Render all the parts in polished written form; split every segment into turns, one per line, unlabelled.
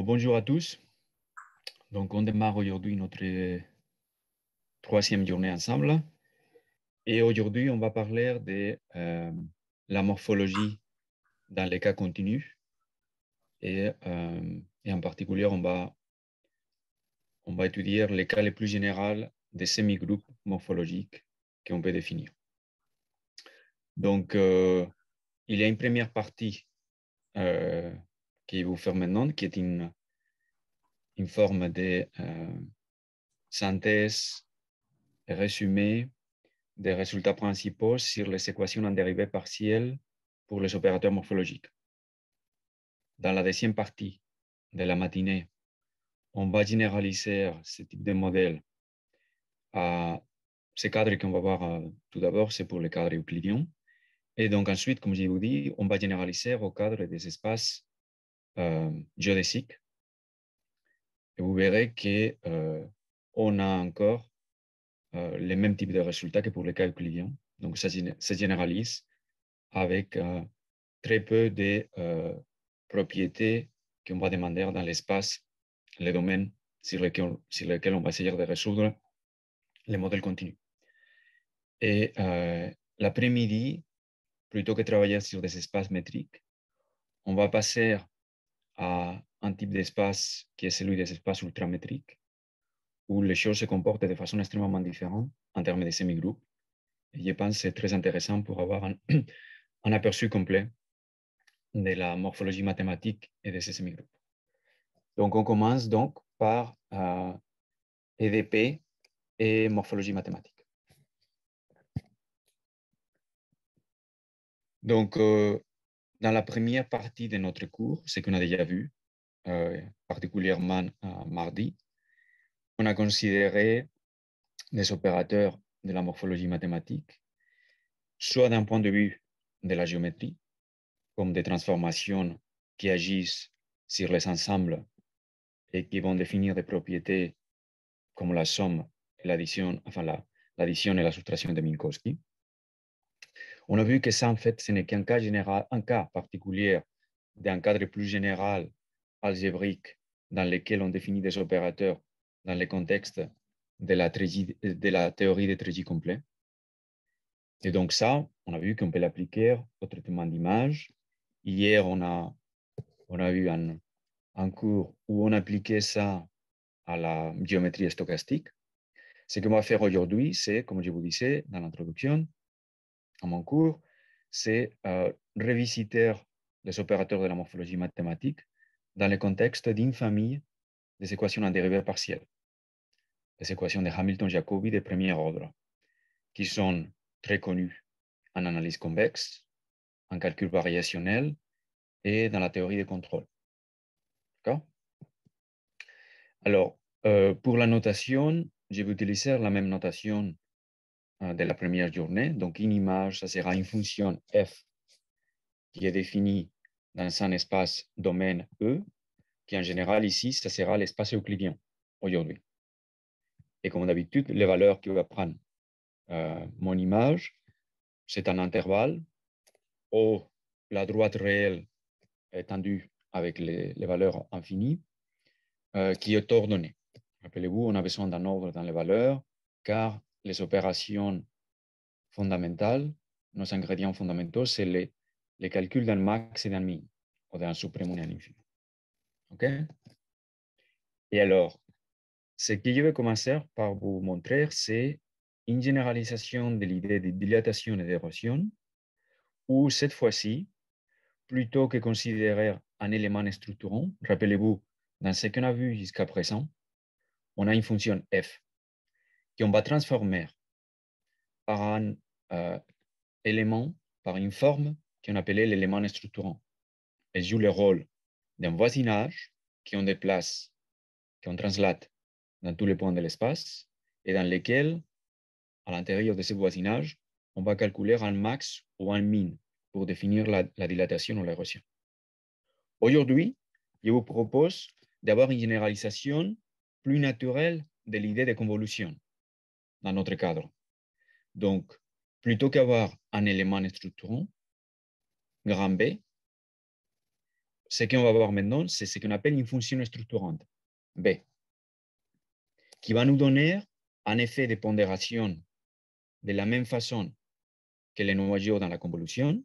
Alors, bonjour à tous. Donc, on démarre aujourd'hui notre troisième journée ensemble. Et aujourd'hui, on va parler de la morphologie dans les cas continus. Et en particulier, on va étudier les cas les plus généraux des semi-groupes morphologiques qu'on peut définir. Donc, il y a une première partie qui vous faire maintenant, qui est une forme de synthèse et résumé des résultats principaux sur les équations en dérivée partielle pour les opérateurs morphologiques. Dans la deuxième partie de la matinée, on va généraliser ce type de modèle à ces cadres qu'on va voir tout d'abord, c'est pour les cadres euclidiens. Et donc ensuite, comme je vous dis, on va généraliser au cadre des espaces géodésiques. Et vous verrez qu'on a encore les mêmes types de résultats que pour les cas euclidiens. Donc ça se généralise avec très peu de propriétés qu'on va demander dans l'espace, les domaines sur lesquels on va essayer de résoudre les modèles continus. Et l'après-midi, plutôt que travailler sur des espaces métriques, on va passer à un type d'espace qui est celui des espaces ultramétriques, où les choses se comportent de façon extrêmement différente en termes de semi-groupes. Et je pense que c'est très intéressant pour avoir un aperçu complet de la morphologie mathématique et de ces semi-groupes. Donc, on commence donc par EDP et morphologie mathématique. Donc, dans la première partie de notre cours, ce qu'on a déjà vu, particulièrement mardi, on a considéré des opérateurs de la morphologie mathématique, soit d'un point de vue de la géométrie, comme des transformations qui agissent sur les ensembles et qui vont définir des propriétés comme la somme et l'addition, enfin l'addition et la soustraction de Minkowski. On a vu que ça, en fait, ce n'est qu'un cas général, un cas particulier d'un cadre plus général algébrique dans lequel on définit des opérateurs dans le contexte de la théorie des trégies complets. Et donc ça, on a vu qu'on peut l'appliquer au traitement d'image. Hier, on a eu un cours où on appliquait ça à la géométrie stochastique. Ce qu'on va faire aujourd'hui, c'est, comme je vous disais dans l'introduction à mon cours, c'est revisiter les opérateurs de la morphologie mathématique dans le contexte d'une famille des équations en dérivée partielle, les équations de Hamilton-Jacobi de premier ordre, qui sont très connues en analyse convexe, en calcul variationnel et dans la théorie des contrôles. D'accord? Alors, pour la notation, je vais utiliser la même notation de la première journée. Donc, une image, ça sera une fonction f qui est définie dans un espace domaine E, qui en général ici, ça sera l'espace euclidien aujourd'hui. Et comme d'habitude, les valeurs que va prendre mon image, c'est un intervalle où la droite réelle est tendue avec les valeurs infinies, qui est ordonnée. Rappelez-vous, on a besoin d'un ordre dans les valeurs, car les opérations fondamentales, nos ingrédients fondamentaux, c'est les calculs d'un max et d'un min, ou d'un suprême ou d'un infini. OK? Et alors, ce que je vais commencer par vous montrer, c'est une généralisation de l'idée de dilatation et d'érosion, où cette fois-ci, plutôt que considérer un élément structurant, rappelez-vous, dans ce qu'on a vu jusqu'à présent, on a une fonction f qu'on va transformer par un élément, par une forme qu'on appelait l'élément structurant. Elle joue le rôle d'un voisinage qu'on déplace, qu'on translate dans tous les points de l'espace et dans lequel, à l'intérieur de ce voisinage, on va calculer un max ou un min pour définir la dilatation ou l'érosion. Aujourd'hui, je vous propose d'avoir une généralisation plus naturelle de l'idée de convolution dans notre cadre. Donc, plutôt qu'avoir un élément structurant, grand B, ce qu'on va voir maintenant, c'est ce qu'on appelle une fonction structurante, B, qui va nous donner un effet de pondération de la même façon que les noyaux dans la convolution,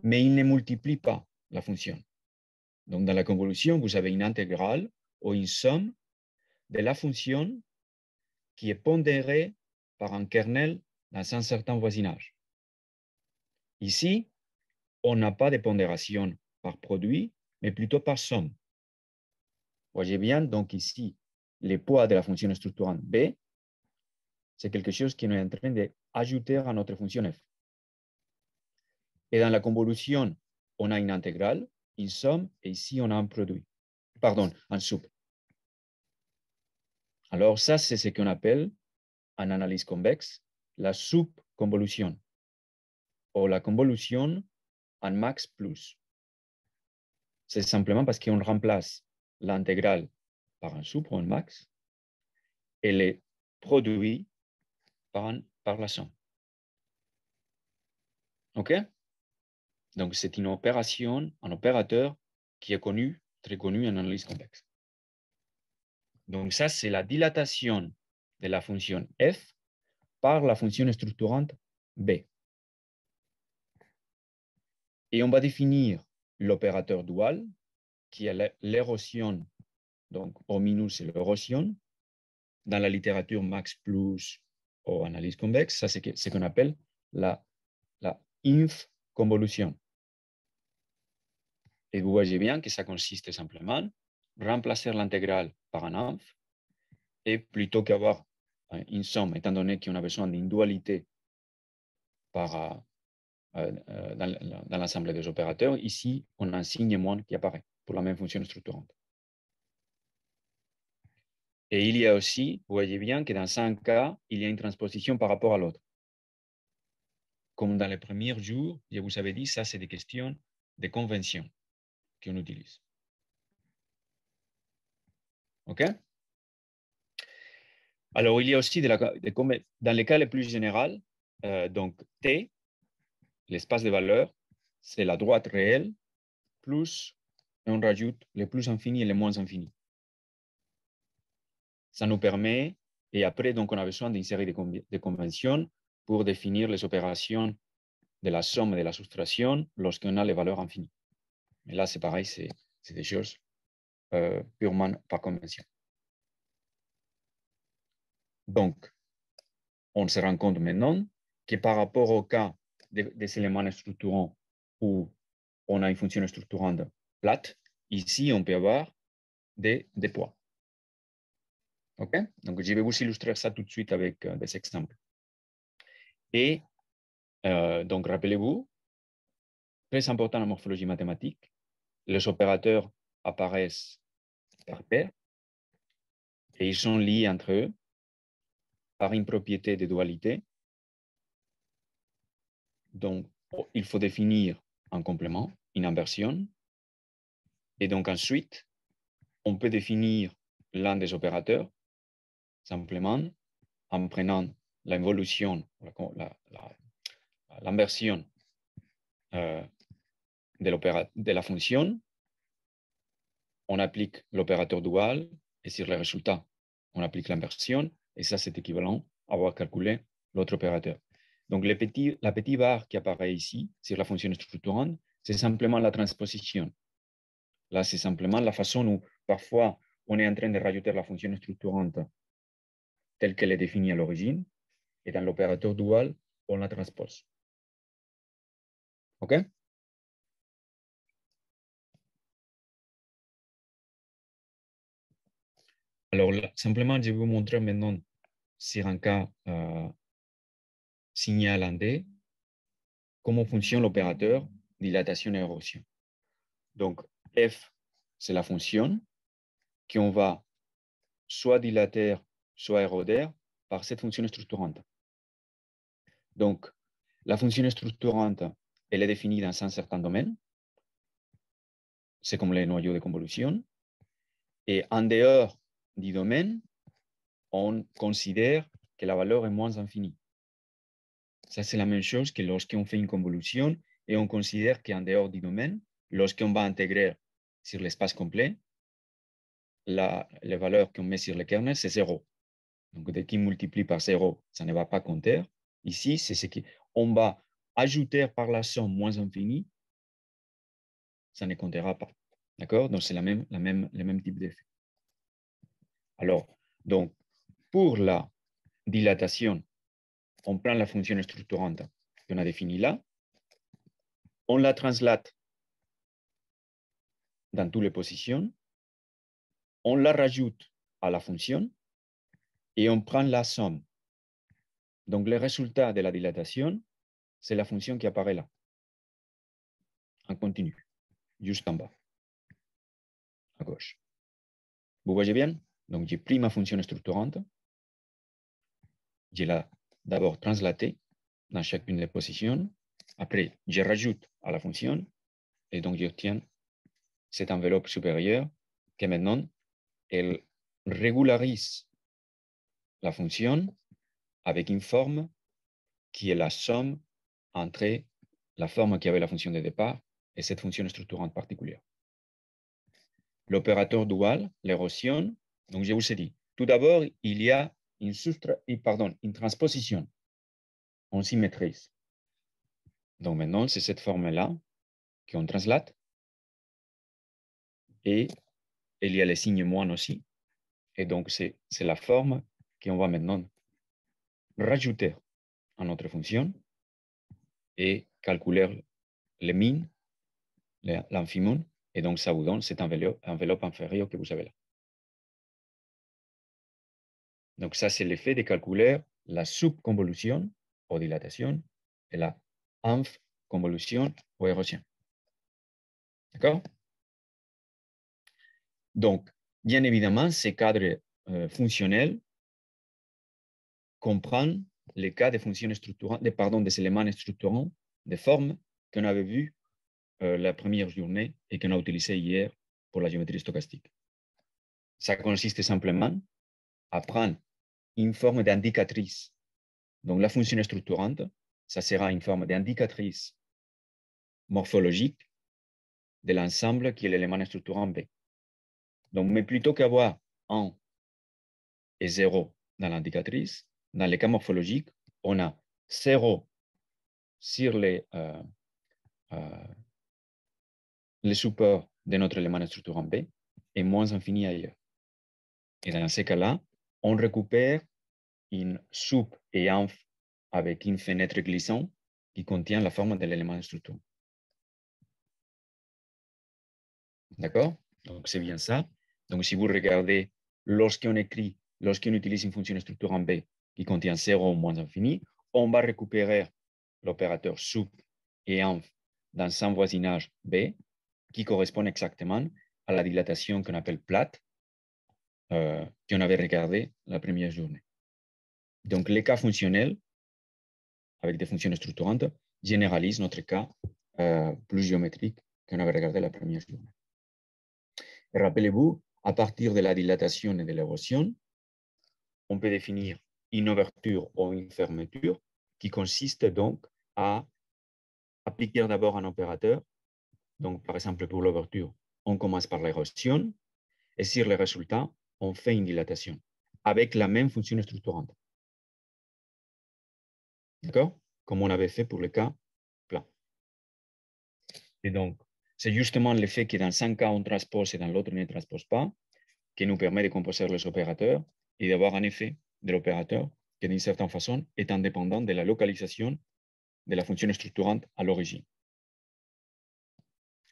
mais il ne multiplie pas la fonction. Donc, dans la convolution, vous avez une intégrale ou une somme de la fonction qui est pondérée par un kernel dans un certain voisinage. Ici, on n'a pas de pondération par produit, mais plutôt par somme. Vous voyez bien, donc ici, le poids de la fonction structurante B, c'est quelque chose qu'on est en train d'ajouter à notre fonction F. Et dans la convolution, on a une intégrale, une somme, et ici, on a un produit. Pardon, un sub. Alors, ça, c'est ce qu'on appelle, en analyse convexe, la subconvolution, ou la convolution en max plus. C'est simplement parce qu'on remplace l'intégrale par un sub ou un max, et les produits par la somme. OK? Donc, c'est une opération, un opérateur qui est connu, très connu en analyse convexe. Donc, ça, c'est la dilatation de la fonction f par la fonction structurante b. Et on va définir l'opérateur dual, qui est l'érosion, donc au minus, c'est l'érosion. Dans la littérature max plus ou analyse convexe, ça, c'est ce qu'on appelle la inf convolution. Et vous voyez bien que ça consiste simplement remplacer l'intégrale par un inf, et plutôt qu'avoir une somme, étant donné qu'on a besoin d'une dualité dans l'ensemble des opérateurs, ici, on a un signe moins qui apparaît pour la même fonction structurante. Et il y a aussi, vous voyez bien que dans 5 cas, il y a une transposition par rapport à l'autre. Comme dans les premiers jours, je vous avais dit, ça, c'est des questions de convention qu'on utilise. OK? Alors, il y a aussi, dans les cas les plus généraux, donc T, l'espace de valeur, c'est la droite réelle, plus, et on rajoute les plus infinis et les moins infinis. Ça nous permet, et après, donc, on a besoin d'une série de conventions pour définir les opérations de la somme et de la soustraction lorsqu'on a les valeurs infinies. Mais là, c'est pareil, c'est des choses purement par convention. Donc, on se rend compte maintenant que par rapport au cas des éléments structurants où on a une fonction structurante plate, ici, on peut avoir des poids. OK? Donc, je vais vous illustrer ça tout de suite avec des exemples. Et donc, rappelez-vous, très important en morphologie mathématique, les opérateurs apparaissent par paire et ils sont liés entre eux par une propriété de dualité. Donc, il faut définir un complément, une inversion. Et donc, ensuite, on peut définir l'un des opérateurs simplement en prenant l'involution, l'inversion de la fonction. On applique l'opérateur dual et sur le résultat, on applique l'inversion. Et ça, c'est équivalent à avoir calculé l'autre opérateur. Donc, la petite barre qui apparaît ici sur la fonction structurante, c'est simplement la transposition. Là, c'est simplement la façon où parfois on est en train de rajouter la fonction structurante telle qu'elle est définie à l'origine, et dans l'opérateur dual, on la transpose. OK? Alors, là, simplement, je vais vous montrer maintenant sur un cas signal en D, comment fonctionne l'opérateur dilatation et érosion. Donc, F, c'est la fonction qu'on va soit dilater, soit éroder par cette fonction structurante. Donc, la fonction structurante, elle est définie dans un certain domaine. C'est comme les noyaux de convolution. Et en dehors du domaine, on considère que la valeur est moins infinie. Ça, c'est la même chose que lorsqu'on fait une convolution et on considère qu'en dehors du domaine, lorsqu'on va intégrer sur l'espace complet, les valeurs qu'on met sur le kernel, c'est 0. Donc, dès qu'il multiplie par 0, ça ne va pas compter. Ici, c'est ce qu'on va ajouter par la somme moins infinie, ça ne comptera pas. D'accord? Donc, c'est le même type d'effet. Alors, donc, pour la dilatation, on prend la fonction structurante qu'on a définie là, on la translate dans toutes les positions, on la rajoute à la fonction et on prend la somme. Donc, le résultat de la dilatation, c'est la fonction qui apparaît là, en continu, juste en bas, à gauche. Vous voyez bien? Donc, j'ai pris ma fonction structurante, je l'ai d'abord translatée dans chacune des positions, après, je rajoute à la fonction, et donc j'obtiens cette enveloppe supérieure qui maintenant, elle régularise la fonction avec une forme qui est la somme entre la forme qui avait la fonction de départ et cette fonction structurante particulière. L'opérateur dual, l'érosion, donc je vous ai dit, tout d'abord, il y a une transposition en symétrise. Donc maintenant, c'est cette forme-là qu'on translate et il y a les signes moins aussi. Et donc, c'est la forme qu'on va maintenant rajouter à notre fonction et calculer le min, l'infimum, et donc ça vous donne cette enveloppe inférieure que vous avez là. Donc ça, c'est l'effet de calculer la subconvolution ou dilatation et la inf-convolution ou érosion. D'accord? Donc, bien évidemment, ces cadres fonctionnels comprennent les cas de fonctions structurantes, des éléments structurants, des formes qu'on avait vues la première journée et qu'on a utilisé hier pour la géométrie stochastique. Ça consiste simplement à prendre une forme d'indicatrice. Donc, la fonction structurante, ça sera une forme d'indicatrice morphologique de l'ensemble qui est l'élément structurant B. Donc, mais plutôt qu'avoir 1 et 0 dans l'indicatrice, dans les cas morphologiques, on a 0 sur les supports de notre élément structurant B et moins infini ailleurs. Et dans ces cas-là, on récupère une sub et inf avec une fenêtre glissante qui contient la forme de l'élément structurant. D'accord? Donc, c'est bien ça. Donc, si vous regardez, lorsqu'on utilise une fonction structurante B qui contient 0 ou moins infini, on va récupérer l'opérateur sub et inf dans son voisinage B qui correspond exactement à la dilatation qu'on appelle plate qu'on avait regardé la première journée. Donc, les cas fonctionnels avec des fonctions structurantes généralisent notre cas plus géométrique qu'on avait regardé la première journée. Et rappelez-vous, à partir de la dilatation et de l'érosion, on peut définir une ouverture ou une fermeture qui consiste donc à appliquer d'abord un opérateur. Donc, par exemple, pour l'ouverture, on commence par l'érosion et sur le résultat, on fait une dilatation avec la même fonction structurante. D'accord? Comme on avait fait pour le cas plat. Et donc, c'est justement l'effet que dans 5 cas, on transpose et dans l'autre, on ne transpose pas, qui nous permet de composer les opérateurs et d'avoir un effet de l'opérateur qui, d'une certaine façon, est indépendant de la localisation de la fonction structurante à l'origine.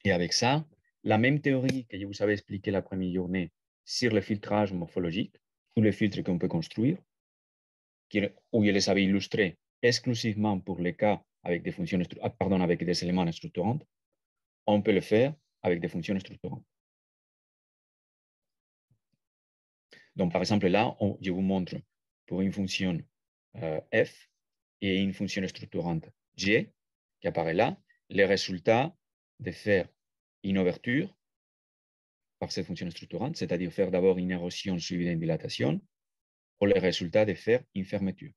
Et avec ça, la même théorie que je vous avais expliquée la première journée sur le filtrage morphologique, tous les filtres qu'on peut construire, où je les avais illustrés exclusivement pour les cas avec des fonctions avec des éléments structurants, on peut le faire avec des fonctions structurantes. Donc, par exemple, là, je vous montre pour une fonction f et une fonction structurante g qui apparaît là, les résultats de faire une ouverture par cette fonction structurante, c'est-à-dire faire d'abord une érosion suivie d'une dilatation, pour les résultats de faire une fermeture.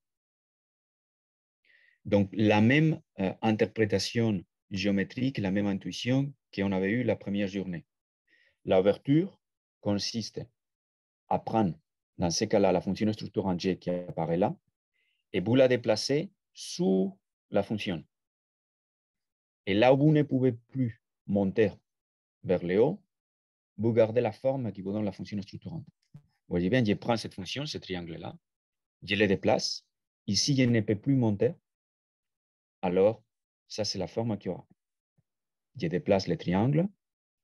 Donc, la même interprétation géométrique, la même intuition qu'on avait eue la première journée. L'ouverture consiste à prendre, dans ce cas-là, la fonction structurante G qui apparaît là, et vous la déplacez sous la fonction. Et là où vous ne pouvez plus monter vers le haut, vous gardez la forme qui vous donne la fonction structurante. Vous voyez bien, je prends cette fonction, ce triangle-là, je le déplace. Ici, je ne peux plus monter. Alors, ça, c'est la forme qu'il y aura. Je déplace le triangle.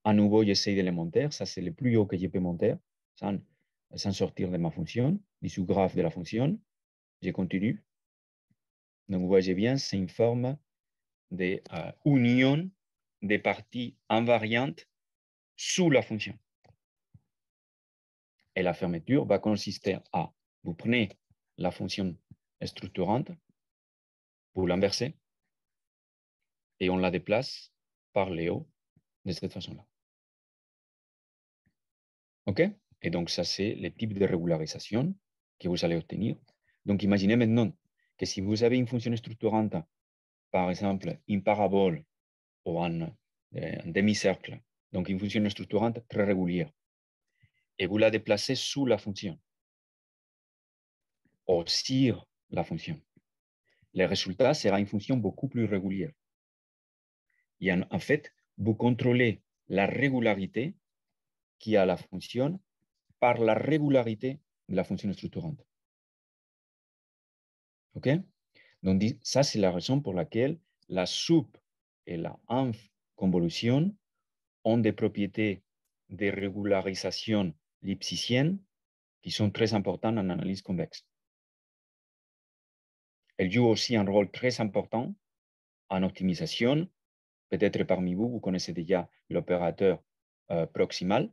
À nouveau, j'essaie de le monter. Ça, c'est le plus haut que je peux monter sans sortir de ma fonction, du sous-graphe de la fonction. Je continue. Donc, vous voyez bien, c'est une forme d'union des parties invariantes sous la fonction. Et la fermeture va consister à, vous prenez la fonction structurante, vous l'inversez, et on la déplace par le haut de cette façon-là. OK? Et donc, ça, c'est le type de régularisation que vous allez obtenir. Donc, imaginez maintenant que si vous avez une fonction structurante, par exemple, une parabole ou un demi-cercle, donc une fonction structurante très régulière, et vous la déplacez sous la fonction, ou sur la fonction, le résultat sera une fonction beaucoup plus régulière. Et en fait, vous contrôlez la régularité qui a la fonction par la régularité de la fonction structurante. OK? Donc, ça, c'est la raison pour laquelle la soupe et la convolution ont des propriétés de régularisation lipsicienne qui sont très importantes en analyse convexe. Elles jouent aussi un rôle très important en optimisation. Peut-être parmi vous, vous connaissez déjà l'opérateur proximal.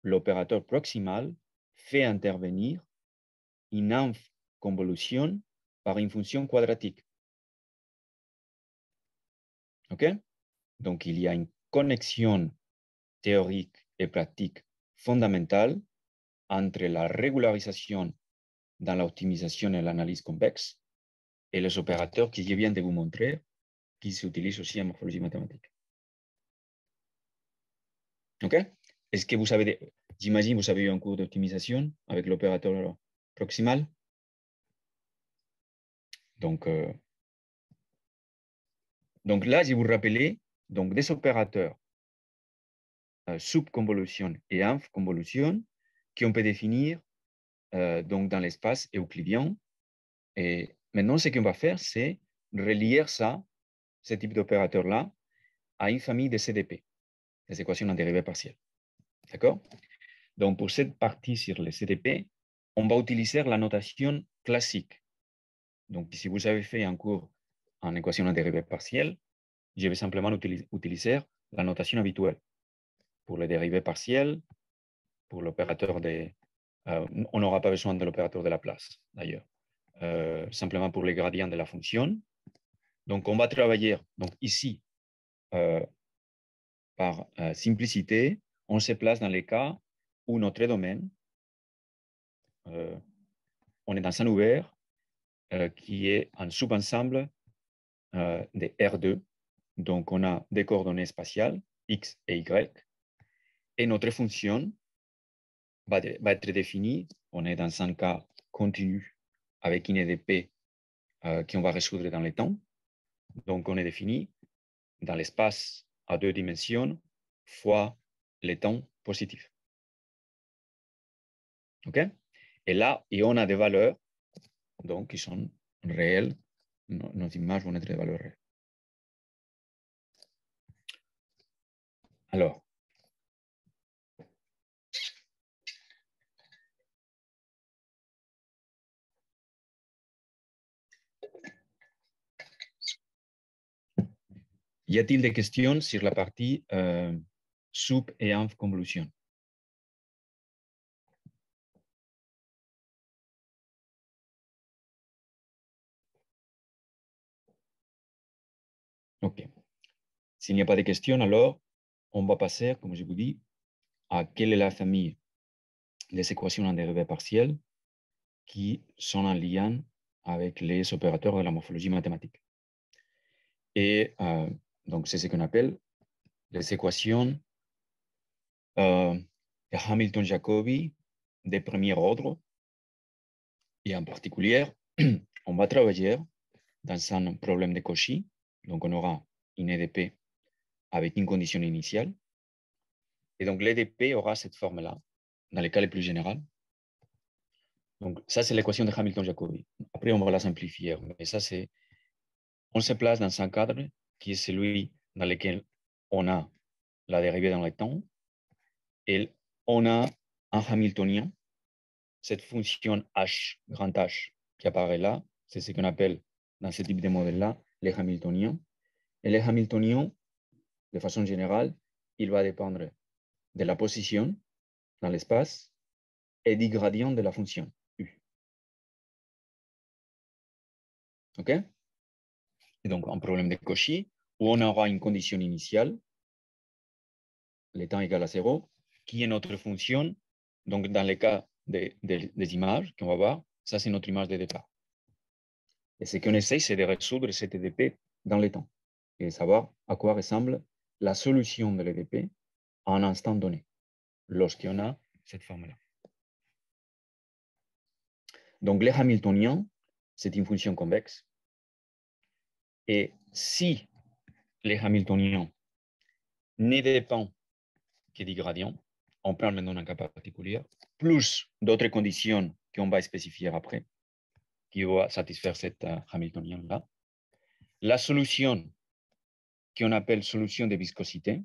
L'opérateur proximal fait intervenir une convolution par une fonction quadratique. OK? Donc, il y a une connexion théorique et pratique fondamentale entre la régularisation dans l'optimisation et l'analyse convexe et les opérateurs que je viens de vous montrer qui s'utilisent aussi en morphologie mathématique. OK? Est-ce que vous savez, j'imagine, vous avez eu un cours d'optimisation avec l'opérateur proximal? Donc là, je vous rappelle donc, des opérateurs subconvolution et inf-convolution qu'on peut définir donc dans l'espace euclidien. Et maintenant, ce qu'on va faire, c'est relier ça, ce type d'opérateur-là, à une famille de CDP, des équations en dérivée partielle. D'accord? Donc, pour cette partie sur les CDP, on va utiliser la notation classique. Donc, si vous avez fait un cours en équation en dérivée partielle, je vais simplement utiliser la notation habituelle. Pour les dérivés partiels, pour l'opérateur on n'aura pas besoin de l'opérateur de la place, d'ailleurs. Simplement pour les gradients de la fonction. Donc, on va travailler donc, ici par simplicité. On se place dans les cas où notre domaine, on est dans un ouvert qui est un sous-ensemble de R2. Donc, on a des coordonnées spatiales, X et Y. Et notre fonction va être définie. On est dans un cas continu avec une EDP qu'on va résoudre dans le temps. Donc, on est défini dans l'espace à 2 dimensions fois le temps positif. OK? Et là, on a des valeurs donc, qui sont réelles. Nos images vont être des valeurs réelles. Alors, y a-t-il des questions sur la partie sub et inf convolution? OK. S'il n'y a pas de questions, alors on va passer, comme je vous dis, à quelle est la famille des équations en dérivée partielle qui sont en lien avec les opérateurs de la morphologie mathématique. Et Donc, c'est ce qu'on appelle les équations de Hamilton-Jacobi de premier ordre. Et en particulier, on va travailler dans un problème de Cauchy. Donc, on aura une EDP avec une condition initiale. Et donc, l'EDP aura cette forme-là, dans les cas les plus généraux. Donc, ça, c'est l'équation de Hamilton-Jacobi. Après, on va la simplifier. Mais ça, c'est... On se place dans un cadre qui est celui dans lequel on a la dérivée dans le temps et on a un Hamiltonien, cette fonction H, grand H, qui apparaît là, c'est ce qu'on appelle dans ce type de modèle-là les Hamiltoniens. Et les Hamiltoniens, de façon générale, il va dépendre de la position dans l'espace et du gradient de la fonction U. OK? Et donc, un problème de Cauchy, où on aura une condition initiale, le temps égal à 0, qui est notre fonction. Donc, dans le cas des images qu'on va voir, ça, c'est notre image de départ. Et ce qu'on essaie, c'est de résoudre cette EDP dans le temps et de savoir à quoi ressemble la solution de l'EDP à un instant donné, lorsqu'on a cette forme-là. Donc, les Hamiltoniens, c'est une fonction convexe. Et si les Hamiltoniens ne dépendent que du gradient, on prend maintenant un cas particulier, plus d'autres conditions qu'on va spécifier après, qui va satisfaire cette Hamiltonien-là. La solution qu'on appelle solution de viscosité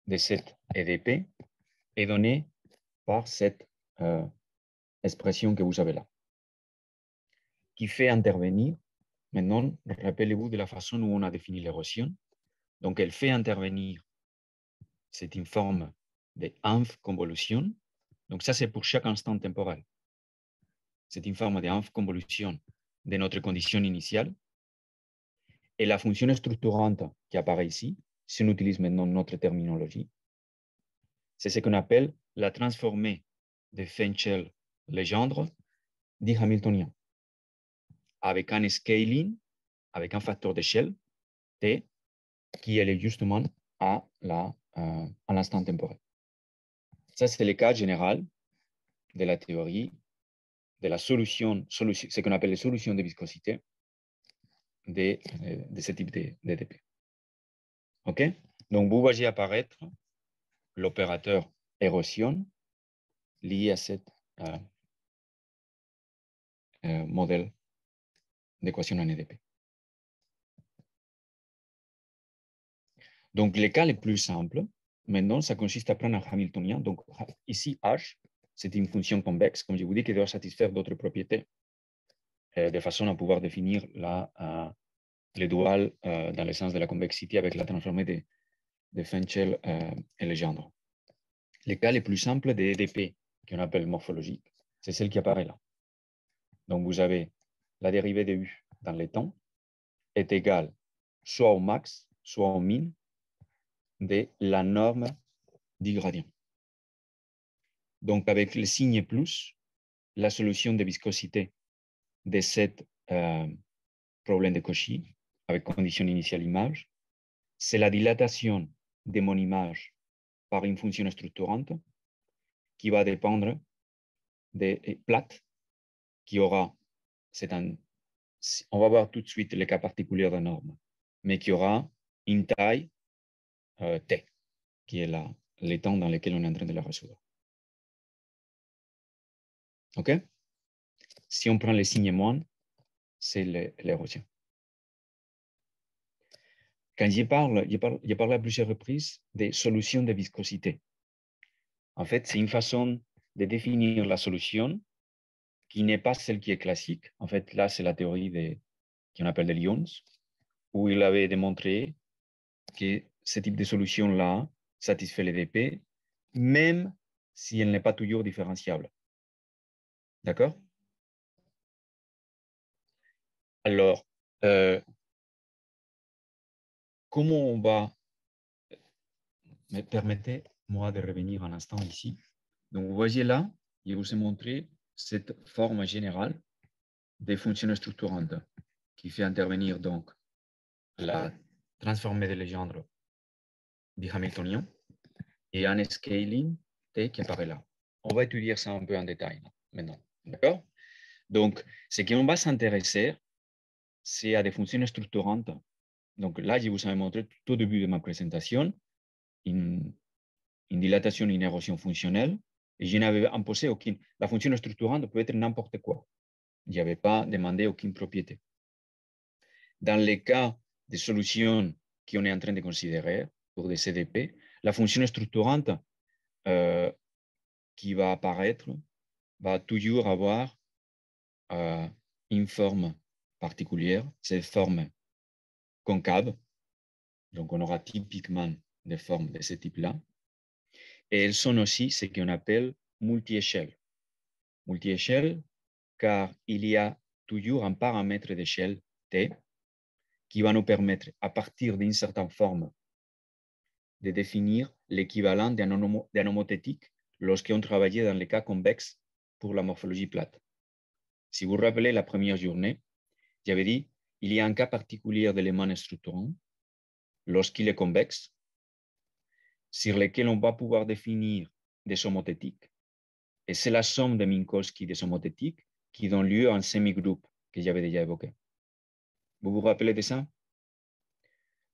de cette EDP est donnée par cette expression que vous avez là, qui fait intervenir, maintenant, rappelez-vous de la façon où on a défini l'érosion. Donc, elle fait intervenir, c'est une forme de convolution. Donc, ça, c'est pour chaque instant temporel. C'est une forme de convolution de notre condition initiale. Et la fonction structurante qui apparaît ici, si on utilise maintenant notre terminologie, c'est ce qu'on appelle la transformée de Fenchel-Legendre du Hamiltonien, avec un scaling, avec un facteur d'échelle, T, qui est justement à l'instant temporel. Ça, c'est le cas général de la théorie de la solution ce qu'on appelle les solutions de viscosité de ce type d'EDP. OK? Donc, vous voyez apparaître l'opérateur érosion lié à ce modèle d'équation en EDP. Donc, les cas les plus simples, maintenant, ça consiste à prendre un Hamiltonien. Donc, ici, H, c'est une fonction convexe, comme je vous dis, qui doit satisfaire d'autres propriétés, de façon à pouvoir définir le dual dans le sens de la convexité avec la transformée de Fenchel et Legendre. Les cas les plus simples de EDP, qu'on appelle morphologique, c'est celle qui apparaît là. Donc, vous avez la dérivée de U dans le temps est égale soit au max, soit au min de la norme du gradient. Donc, avec le signe plus, la solution de viscosité de ce problème de Cauchy, avec condition initiale image, c'est la dilatation de mon image par une fonction structurante qui va dépendre des plates qui aura, on va voir tout de suite le cas particulier de norme, mais qui aura une taille T, qui est le temps dans lequel on est en train de la résoudre. OK? Si on prend le signe moins, c'est l'érosion. Quand j'ai parlé à plusieurs reprises des solutions de viscosité. En fait, c'est une façon de définir la solution qui n'est pas celle qui est classique. En fait, là, c'est la théorie qu'on appelle de Lyons, où il avait démontré que ce type de solution-là satisfait l'EDP, même si elle n'est pas toujours différenciable. D'accord? Alors, comment on va... Mais permettez-moi de revenir un instant ici. Donc, vous voyez là, je vous ai montré cette forme générale des fonctions structurantes qui fait intervenir donc la transformé de Legendre du Hamiltonien et un scaling T qui apparaît là. On va étudier ça un peu en détail maintenant. D'accord? Donc, ce qu'on va s'intéresser, c'est à des fonctions structurantes. Donc là, je vous avais montré tout au début de ma présentation une dilatation, une érosion fonctionnelle, et je n'avais imposé aucune. La fonction structurante peut être n'importe quoi. Je n'avais pas demandé aucune propriété. Dans les cas de solutions qu'on est en train de considérer pour des CDP, la fonction structurante qui va apparaître va toujours avoir une forme particulière, c'est forme concave. Donc, on aura typiquement des formes de ce type-là. Et elles sont aussi ce qu'on appelle multi-échelles. Multi-échelles, car il y a toujours un paramètre d'échelle T qui va nous permettre, à partir d'une certaine forme, de définir l'équivalent d'un homothétique lorsqu'on travaillait dans les cas convexes pour la morphologie plate. Si vous vous rappelez la première journée, j'avais dit il y a un cas particulier d'éléments structurants lorsqu'il est convexe, sur lequel on va pouvoir définir des homothétiques. Et c'est la somme de Minkowski des homothétiques qui donne lieu à un semi-groupe que j'avais déjà évoqué. Vous vous rappelez de ça?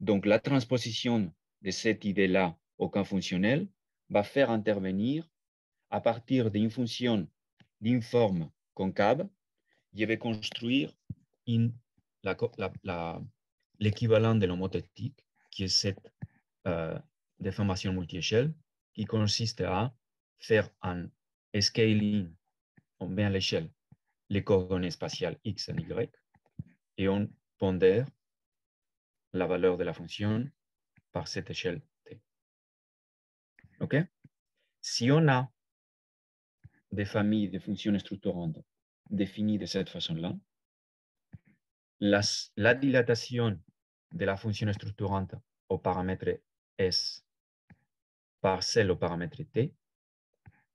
Donc, la transposition de cette idée-là au cas fonctionnel va faire intervenir, à partir d'une fonction d'une forme concave, je vais construire l'équivalent de l'homothétique, qui est cette déformation multi-échelle, qui consiste à faire un scaling, on met à l'échelle les coordonnées spatiales x et y, et on pondère la valeur de la fonction par cette échelle t. OK? Si on a des familles de fonctions structurantes définies de cette façon-là, la dilatation de la fonction structurante au paramètre S par celle au paramètre T,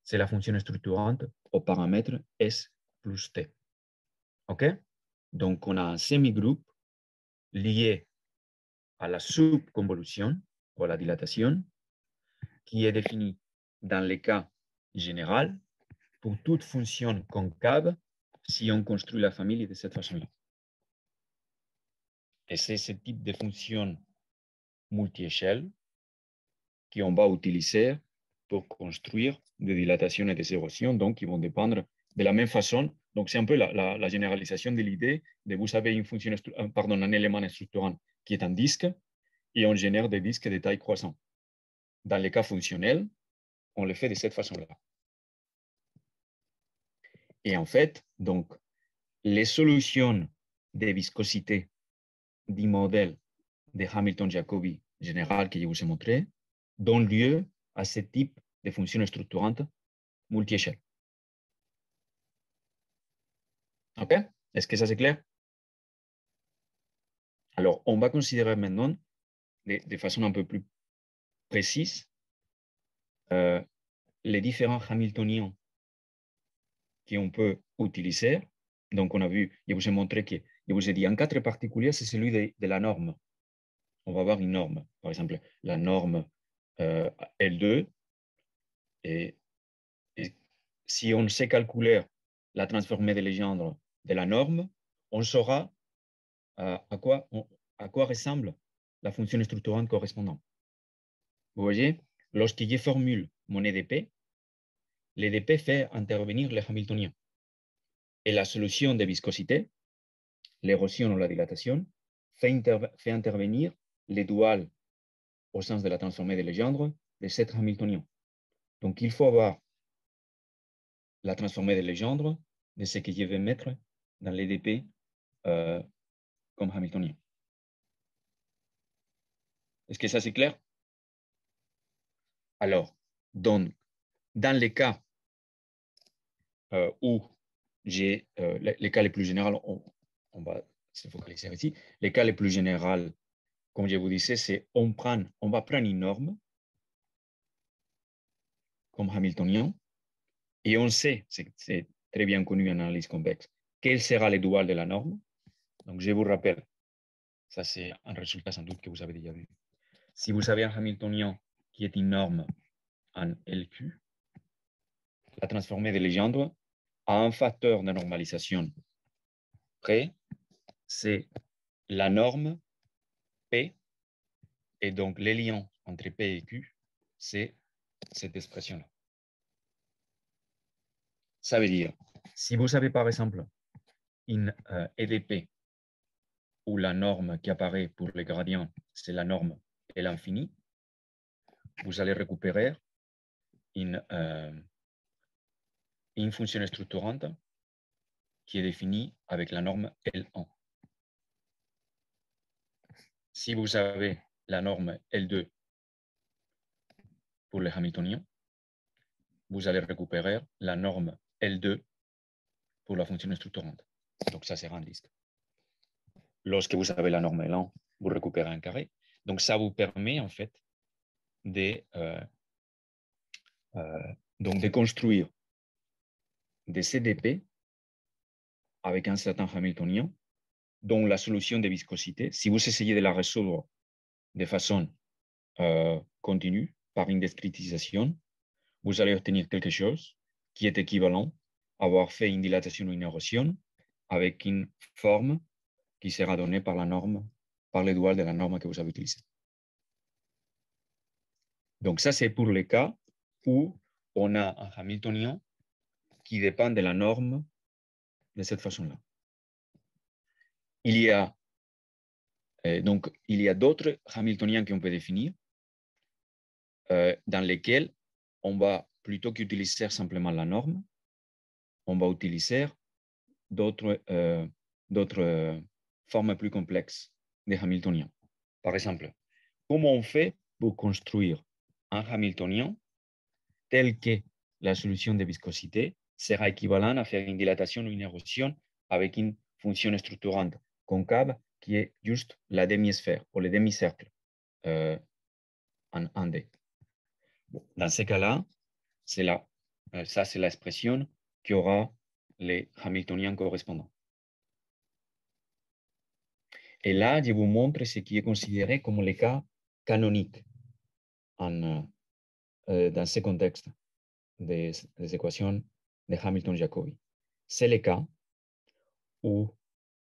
c'est la fonction structurante au paramètre S plus T. OK? Donc, on a un semi-groupe lié à la subconvolution ou à la dilatation qui est défini dans le cas général pour toute fonction concave si on construit la famille de cette façon-là. Et c'est ce type de fonction multi-échelle qu'on va utiliser pour construire des dilatations et des érosions, donc qui vont dépendre de la même façon. Donc, c'est un peu la généralisation de l'idée de vous avez une fonction, un élément structurant qui est un disque et on génère des disques de taille croissante. Dans les cas fonctionnels, on le fait de cette façon-là. Et en fait, donc, les solutions de viscosité du modèle de Hamilton-Jacobi général que je vous ai montré donnent lieu à ce type de fonctions structurantes multi-échelles. OK? Est-ce que ça c'est clair? Alors, on va considérer maintenant, de façon un peu plus précise, les différents Hamiltoniens qu'on peut utiliser. Donc, on a vu, je vous ai montré que, je vous ai dit, un cas très particulier, c'est celui de la norme. On va avoir une norme, par exemple, la norme L2, et si on sait calculer la transformée de Legendre de la norme, on saura à quoi ressemble la fonction structurante correspondante. Vous voyez, lorsque je formule mon EDP, l'EDP fait intervenir les Hamiltoniens. Et la solution de viscosité, l'érosion ou la dilatation, fait intervenir les duals au sens de la transformée de Legendre de cet Hamiltonien. Donc, il faut avoir la transformée de Legendre de ce que je vais mettre dans l'EDP comme Hamiltonien. Est-ce que ça c'est clair? Alors, donc, dans les cas où j'ai les cas les plus généraux, on va se focaliser ici. Les cas les plus généraux, comme je vous disais, c'est on va prendre une norme comme Hamiltonien et on sait, c'est très bien connu en analyse convexe, quel sera le dual de la norme. Donc, je vous rappelle, Ça, c'est un résultat sans doute que vous avez déjà vu. Si vous avez un Hamiltonien qui est une norme en LQ, la transformée de Legendre a un facteur de normalisation près, c'est la norme P, et donc les liens entre P et Q, c'est cette expression-là. Ça veut dire, si vous avez par exemple une EDP où la norme qui apparaît pour les gradients, c'est la norme L infini, vous allez récupérer une fonction structurante qui est définie avec la norme L1. Si vous avez la norme L2 pour les Hamiltoniens, vous allez récupérer la norme L2 pour la fonction structurante. Donc ça sera un disque. Lorsque vous avez la norme L1, vous récupérez un carré. Donc ça vous permet en fait de construire des CDP avec un certain Hamiltonien dont la solution de viscosité, si vous essayez de la résoudre de façon continue par une discrétisation, vous allez obtenir quelque chose qui est équivalent à avoir fait une dilatation ou une érosion avec une forme qui sera donnée par la norme, par le dual de la norme que vous avez utilisée. Donc ça, c'est pour les cas où on a un Hamiltonien qui dépend de la norme de cette façon-là. Il y a d'autres Hamiltoniens qu'on peut définir dans lesquels on va, plutôt qu'utiliser simplement la norme, on va utiliser d'autres formes plus complexes de Hamiltoniens. Par exemple, comment on fait pour construire un Hamiltonien tel que la solution de viscosité sera équivalente à faire une dilatation ou une érosion avec une fonction structurante concave qui est juste la demi-sphère ou le demi-cercle en D. Bon, dans ces cas-là, ça c'est l'expression qui aura les Hamiltoniens correspondants. Et là, je vous montre ce qui est considéré comme les cas canoniques dans ce contexte des équations de Hamilton-Jacobi. C'est le cas où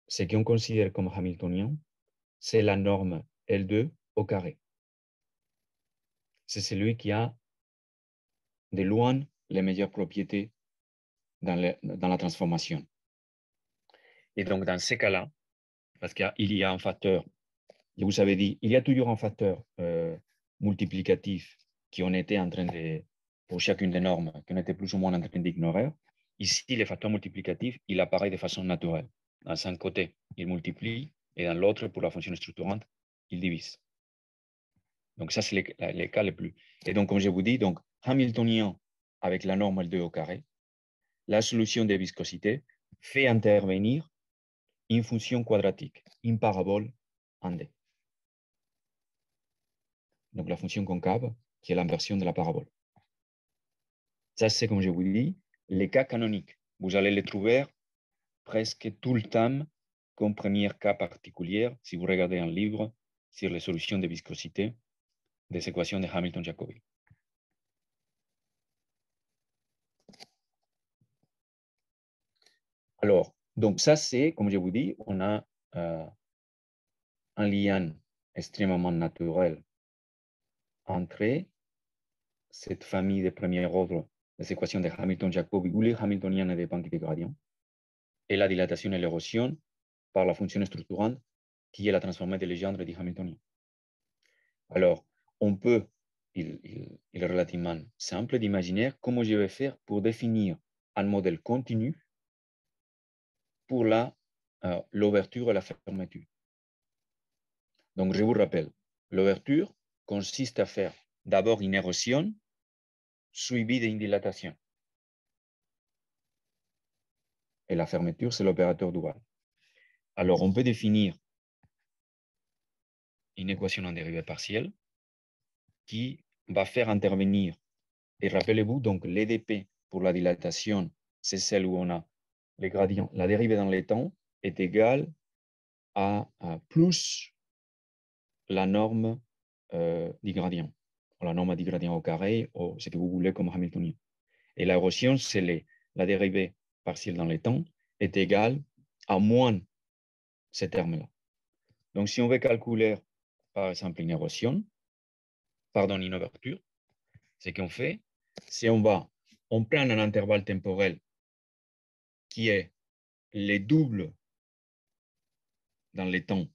ce qu'on considère comme Hamiltonien, c'est la norme L2 au carré. C'est celui qui a de loin les meilleures propriétés dans la transformation. Et donc, dans ces cas-là, parce qu'il y a un facteur, je vous avais dit, il y a toujours un facteur multiplicatif qui on était en train de, pour chacune des normes, qu'on était plus ou moins en train d'ignorer. Ici, le facteur multiplicatif, il apparaît de façon naturelle. Dans un côté, il multiplie, et dans l'autre, pour la fonction structurante, il divise. Donc ça, c'est les cas les plus. Et donc, comme je vous dis, donc, Hamiltonien avec la norme L2 au carré, la solution de viscosité fait intervenir une fonction quadratique, une parabole en D. Donc la fonction concave, qui est l'inversion de la parabole. Ça, c'est, comme je vous dis, les cas canoniques. Vous allez les trouver presque tout le temps comme premier cas particulier si vous regardez un livre sur les solutions de viscosité des équations de Hamilton-Jacobi. Alors, donc ça, c'est, comme je vous dis, on a un lien extrêmement naturel entre cette famille de premier ordre des équations de Hamilton-Jacobi où les Hamiltoniens ne dépendent que des gradients et la dilatation et l'érosion par la fonction structurante qui est la transformée de Legendre du Hamiltonien. Alors, on peut, il est relativement simple d'imaginer comment je vais faire pour définir un modèle continu pour l'ouverture et la fermeture. Donc, je vous rappelle, l'ouverture consiste à faire d'abord une érosion suivie d'une dilatation. Et la fermeture, c'est l'opérateur dual. Alors, on peut définir une équation en dérivée partielle qui va faire intervenir, et rappelez-vous, donc l'EDP pour la dilatation, c'est celle où on a les gradients. La dérivée dans les temps est égale à plus la norme du gradient, la norme du gradient au carré, ou ce que vous voulez comme Hamiltonien. Et l'érosion, c'est la dérivée partielle dans le temps, est égale à moins ces termes-là. Donc, si on veut calculer, par exemple, une érosion, pardon, une ouverture, ce qu'on fait, c'est on prend un intervalle temporel qui est le double dans le temps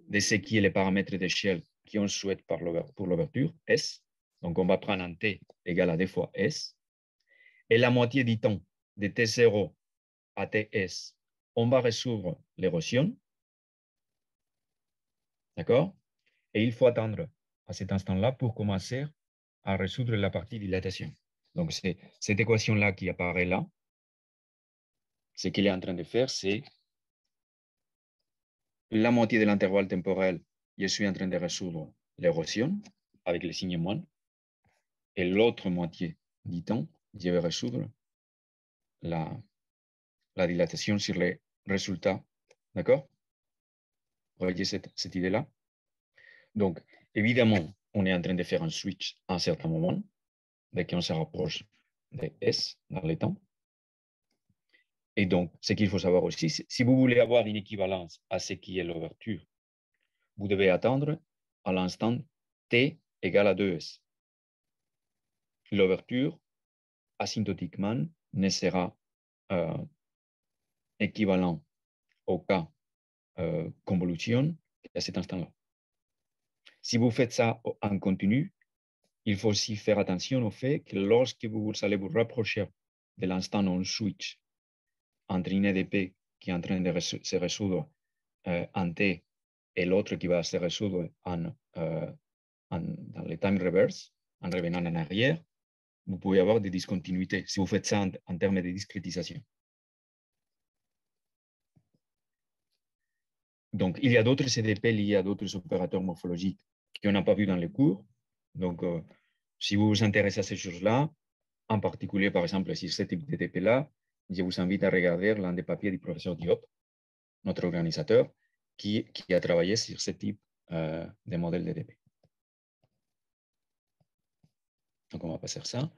de ce qui est les paramètres d'échelle qu'on souhaite pour l'ouverture, S. Donc, on va prendre un T égal à 2 fois S. Et la moitié du temps de T0 à TS, on va résoudre l'érosion. D'accord? Et il faut attendre à cet instant-là pour commencer à résoudre la partie dilatation. Donc, c'est cette équation-là qui apparaît là. Ce qu'il est en train de faire, c'est la moitié de l'intervalle temporel, je suis en train de résoudre l'érosion avec le signe moins. Et l'autre moitié du temps, je vais résoudre la dilatation sur les résultats. D'accord? Vous voyez cette idée-là? Donc, évidemment, on est en train de faire un switch à un certain moment, dès qu'on se rapproche de S dans le temps. Et donc, ce qu'il faut savoir aussi, si vous voulez avoir une équivalence à ce qui est l'ouverture, vous devez attendre à l'instant T égale à 2S. L'ouverture, asymptotiquement, ne sera équivalent au cas convolution à cet instant-là. Si vous faites ça en continu, il faut aussi faire attention au fait que lorsque vous allez vous rapprocher de l'instant où on switch entre une EDP qui est en train de se résoudre en T et l'autre qui va se résoudre dans le time reverse, en revenant en arrière, vous pouvez avoir des discontinuités si vous faites ça en termes de discrétisation. Donc, il y a d'autres CDP liés à d'autres opérateurs morphologiques qu'on n'a pas vu dans les cours. Donc, si vous vous intéressez à ces choses-là, en particulier, par exemple, sur ce type de DP-là, je vous invite à regarder l'un des papiers du professeur Diop, notre organisateur, qui a travaillé sur ce type de modèle de DP. Donc, on va passer ça.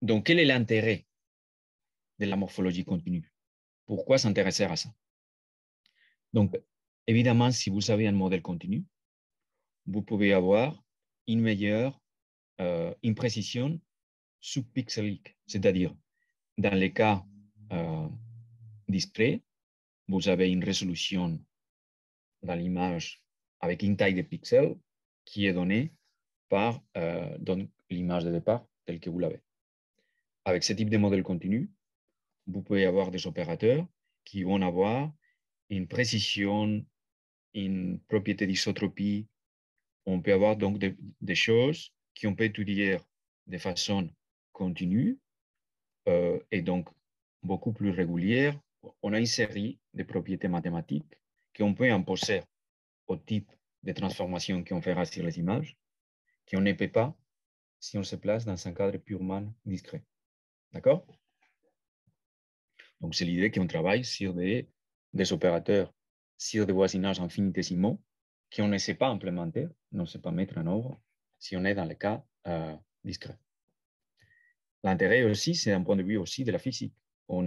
Donc, quel est l'intérêt de la morphologie continue? Pourquoi s'intéresser à ça? Donc, évidemment, si vous avez un modèle continu, vous pouvez avoir une meilleure imprécision subpixelique, c'est-à-dire, dans les cas discrets, vous avez une résolution dans l'image avec une taille de pixels qui est donnée par l'image de départ telle que vous l'avez. Avec ce type de modèle continu, vous pouvez avoir des opérateurs qui vont avoir une précision, une propriété d'isotropie. On peut avoir donc des choses qu'on peut étudier de façon continue et donc beaucoup plus régulière. On a une série de propriétés mathématiques qu'on peut imposer au type de transformation qu'on fera sur les images, qu'on ne peut pas si on se place dans un cadre purement discret. D'accord? Donc, c'est l'idée qu'on travaille sur des opérateurs, sur des voisinages infinitésimaux qu'on ne sait pas implémenter, on ne sait pas mettre en œuvre si on est dans le cas discret. L'intérêt aussi, c'est d'un point de vue aussi de la physique. On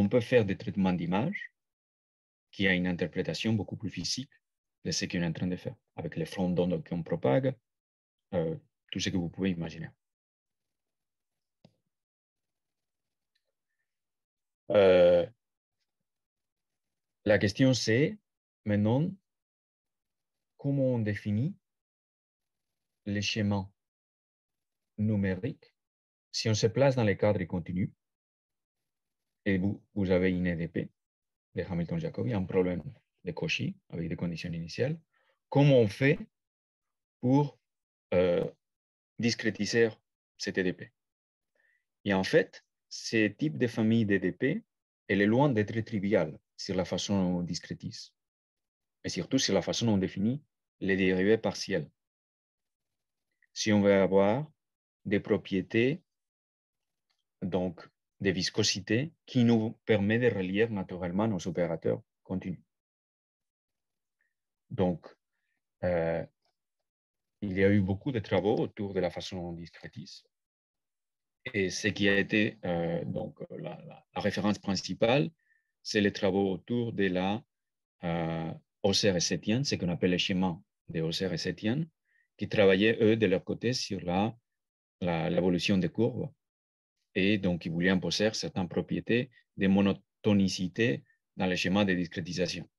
peut faire des traitements d'image qui a une interprétation beaucoup plus physique de ce qu'on est en train de faire, avec les fronts d'onde qu'on propague, tout ce que vous pouvez imaginer. La question c'est, maintenant, comment on définit les schémas numériques si on se place dans les cadres continus et vous avez une EDP de Hamilton-Jacobi, un problème de Cauchy avec des conditions initiales, comment on fait pour discrétiser cet EDP? Et en fait, ce type de famille d'EDP, elle est loin d'être trivial sur la façon dont on discrétise, et surtout sur la façon dont on définit les dérivés partiels. Si on veut avoir des propriétés donc de viscosité qui nous permet de relier naturellement nos opérateurs continus. Donc, il y a eu beaucoup de travaux autour de la façon dont on discrétise. Et ce qui a été la référence principale, c'est les travaux autour de la Hauser et Sétienne, ce qu'on appelle les schémas de Hauser et Sétienne, qui travaillaient, eux, de leur côté, sur l'évolution des courbes. Et donc, ils voulaient imposer certaines propriétés de monotonicité dans les schémas de discrétisation.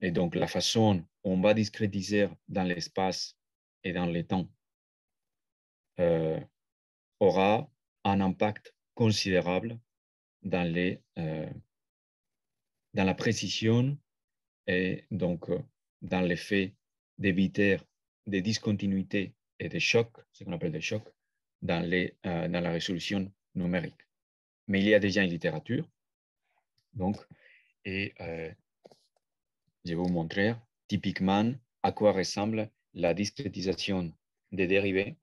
Et donc, la façon dont on va discrétiser dans l'espace et dans le temps aura un impact considérable dans la précision et donc dans l'effet d'éviter des discontinuités et des chocs, ce qu'on appelle des chocs, dans la résolution numérique. Mais il y a déjà une littérature, donc, et je vais vous montrer typiquement à quoi ressemble la discrétisation des dérivés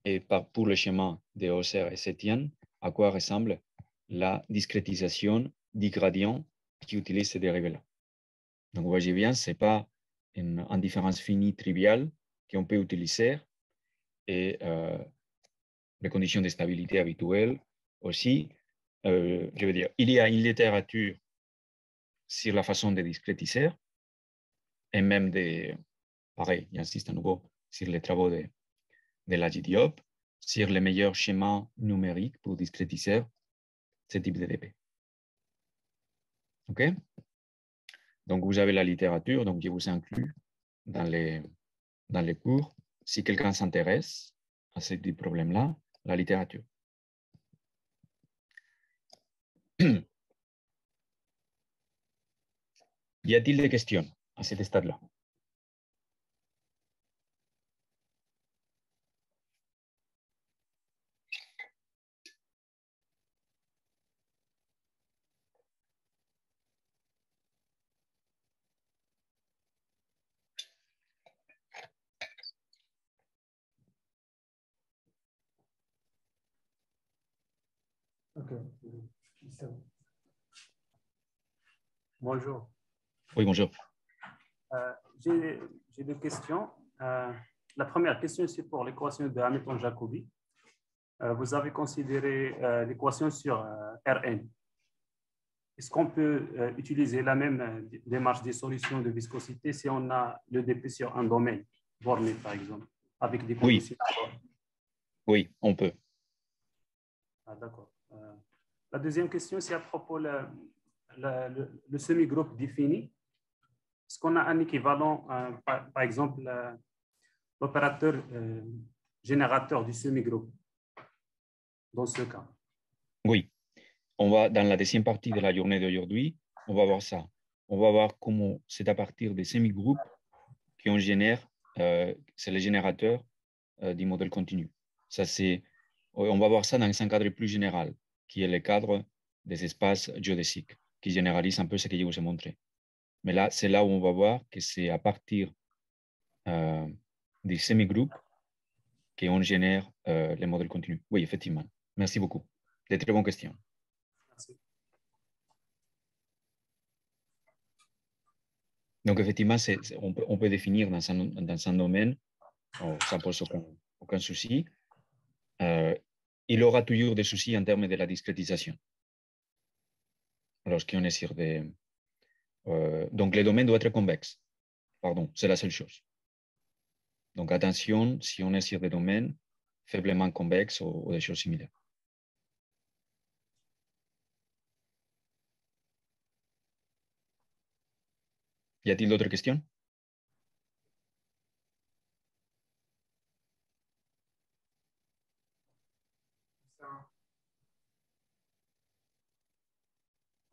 et pour le schéma de Hauser et Sétienne, à quoi ressemble la discrétisation du gradient qui utilise ces dérivés-là. Donc, vous voyez bien, ce n'est pas une différence finie triviale qu'on peut utiliser et les conditions de stabilité habituelles aussi. Je veux dire, il y a une littérature sur la façon de discrétiser et même pareil, j'insiste à nouveau sur les travaux de la Diop, sur les meilleurs schémas numériques pour discrétiser ce type de DP. OK? Donc, vous avez la littérature, donc je vous inclus dans les cours. Si quelqu'un s'intéresse à ce type de problème-là, la littérature. Y a-t-il des questions à cet stade-là?
Ok. Bonjour.
Oui, bonjour.
J'ai deux questions. La première question, c'est pour l'équation de Hamilton-Jacobi. Vous avez considéré l'équation sur Rn. Est-ce qu'on peut utiliser la même démarche des solutions de viscosité si on a le dp sur un domaine borné, par exemple, avec des conditions?
Oui, on peut.
Ah, d'accord. La deuxième question, c'est à propos le semi-groupe défini. Est-ce qu'on a un équivalent, par exemple, l'opérateur générateur du semi-groupe dans ce cas?
Oui. On va, dans la deuxième partie de la journée d'aujourd'hui, on va voir ça. On va voir comment c'est à partir des semi-groupes qu'on génère, c'est le générateur du modèle continu. Ça, on va voir ça dans un cadre plus général, qui est le cadre des espaces géodésiques, qui généralise un peu ce que je vous ai montré. Mais là, c'est là où on va voir que c'est à partir des semi-groupes qu'on génère les modèles continus. Oui, effectivement. Merci beaucoup. De très bonnes questions.
Merci.
Donc, effectivement, on peut définir dans un domaine, ça ne pose aucun souci. Il aura toujours des soucis en termes de la discrétisation. Lorsqu'on est sur des... donc, les domaines doivent être convexes. Pardon, c'est la seule chose. Donc, attention si on est sur des domaines faiblement convexes ou des choses similaires. Y a-t-il d'autres questions?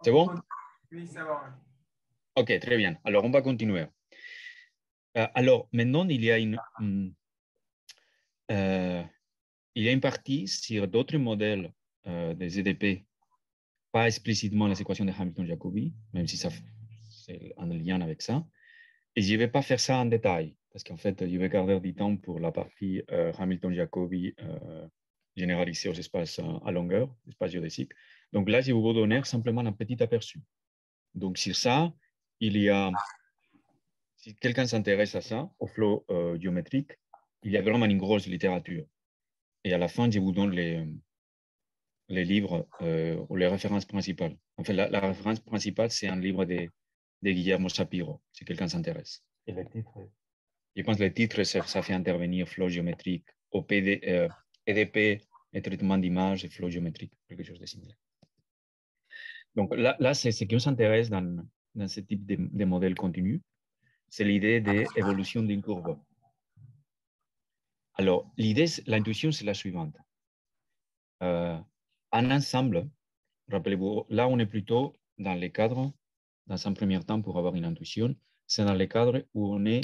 C'est bon?
Oui, c'est bon.
OK, très bien. Alors, on va continuer. Alors, maintenant, il y a une partie sur d'autres modèles des ZDP, pas explicitement les équations de Hamilton-Jacobi, même si c'est en lien avec ça. Et je ne vais pas faire ça en détail, parce qu'en fait, je vais garder du temps pour la partie Hamilton-Jacobi généralisé aux espaces à longueur, espaces géodésiques. Donc là, je vais vous donner simplement un petit aperçu. Donc sur ça, il y a, si quelqu'un s'intéresse à ça, au flow géométrique, il y a vraiment une grosse littérature. Et à la fin, je vous donne les livres ou les références principales. En fait, la référence principale, c'est un livre de Guillermo Shapiro, si quelqu'un s'intéresse. Et le titre, je pense que le titre, ça fait intervenir flow géométrique, au EDP, et traitement d'image et flow géométrique, quelque chose de similaire. Donc là c'est ce qui nous intéresse dans ce type de modèle continu, c'est l'idée d'évolution d'une courbe. Alors, l'intuition, c'est la suivante. Un ensemble, rappelez-vous, là, on est plutôt dans les cadres, dans un premier temps, pour avoir une intuition, c'est dans les cadres où on est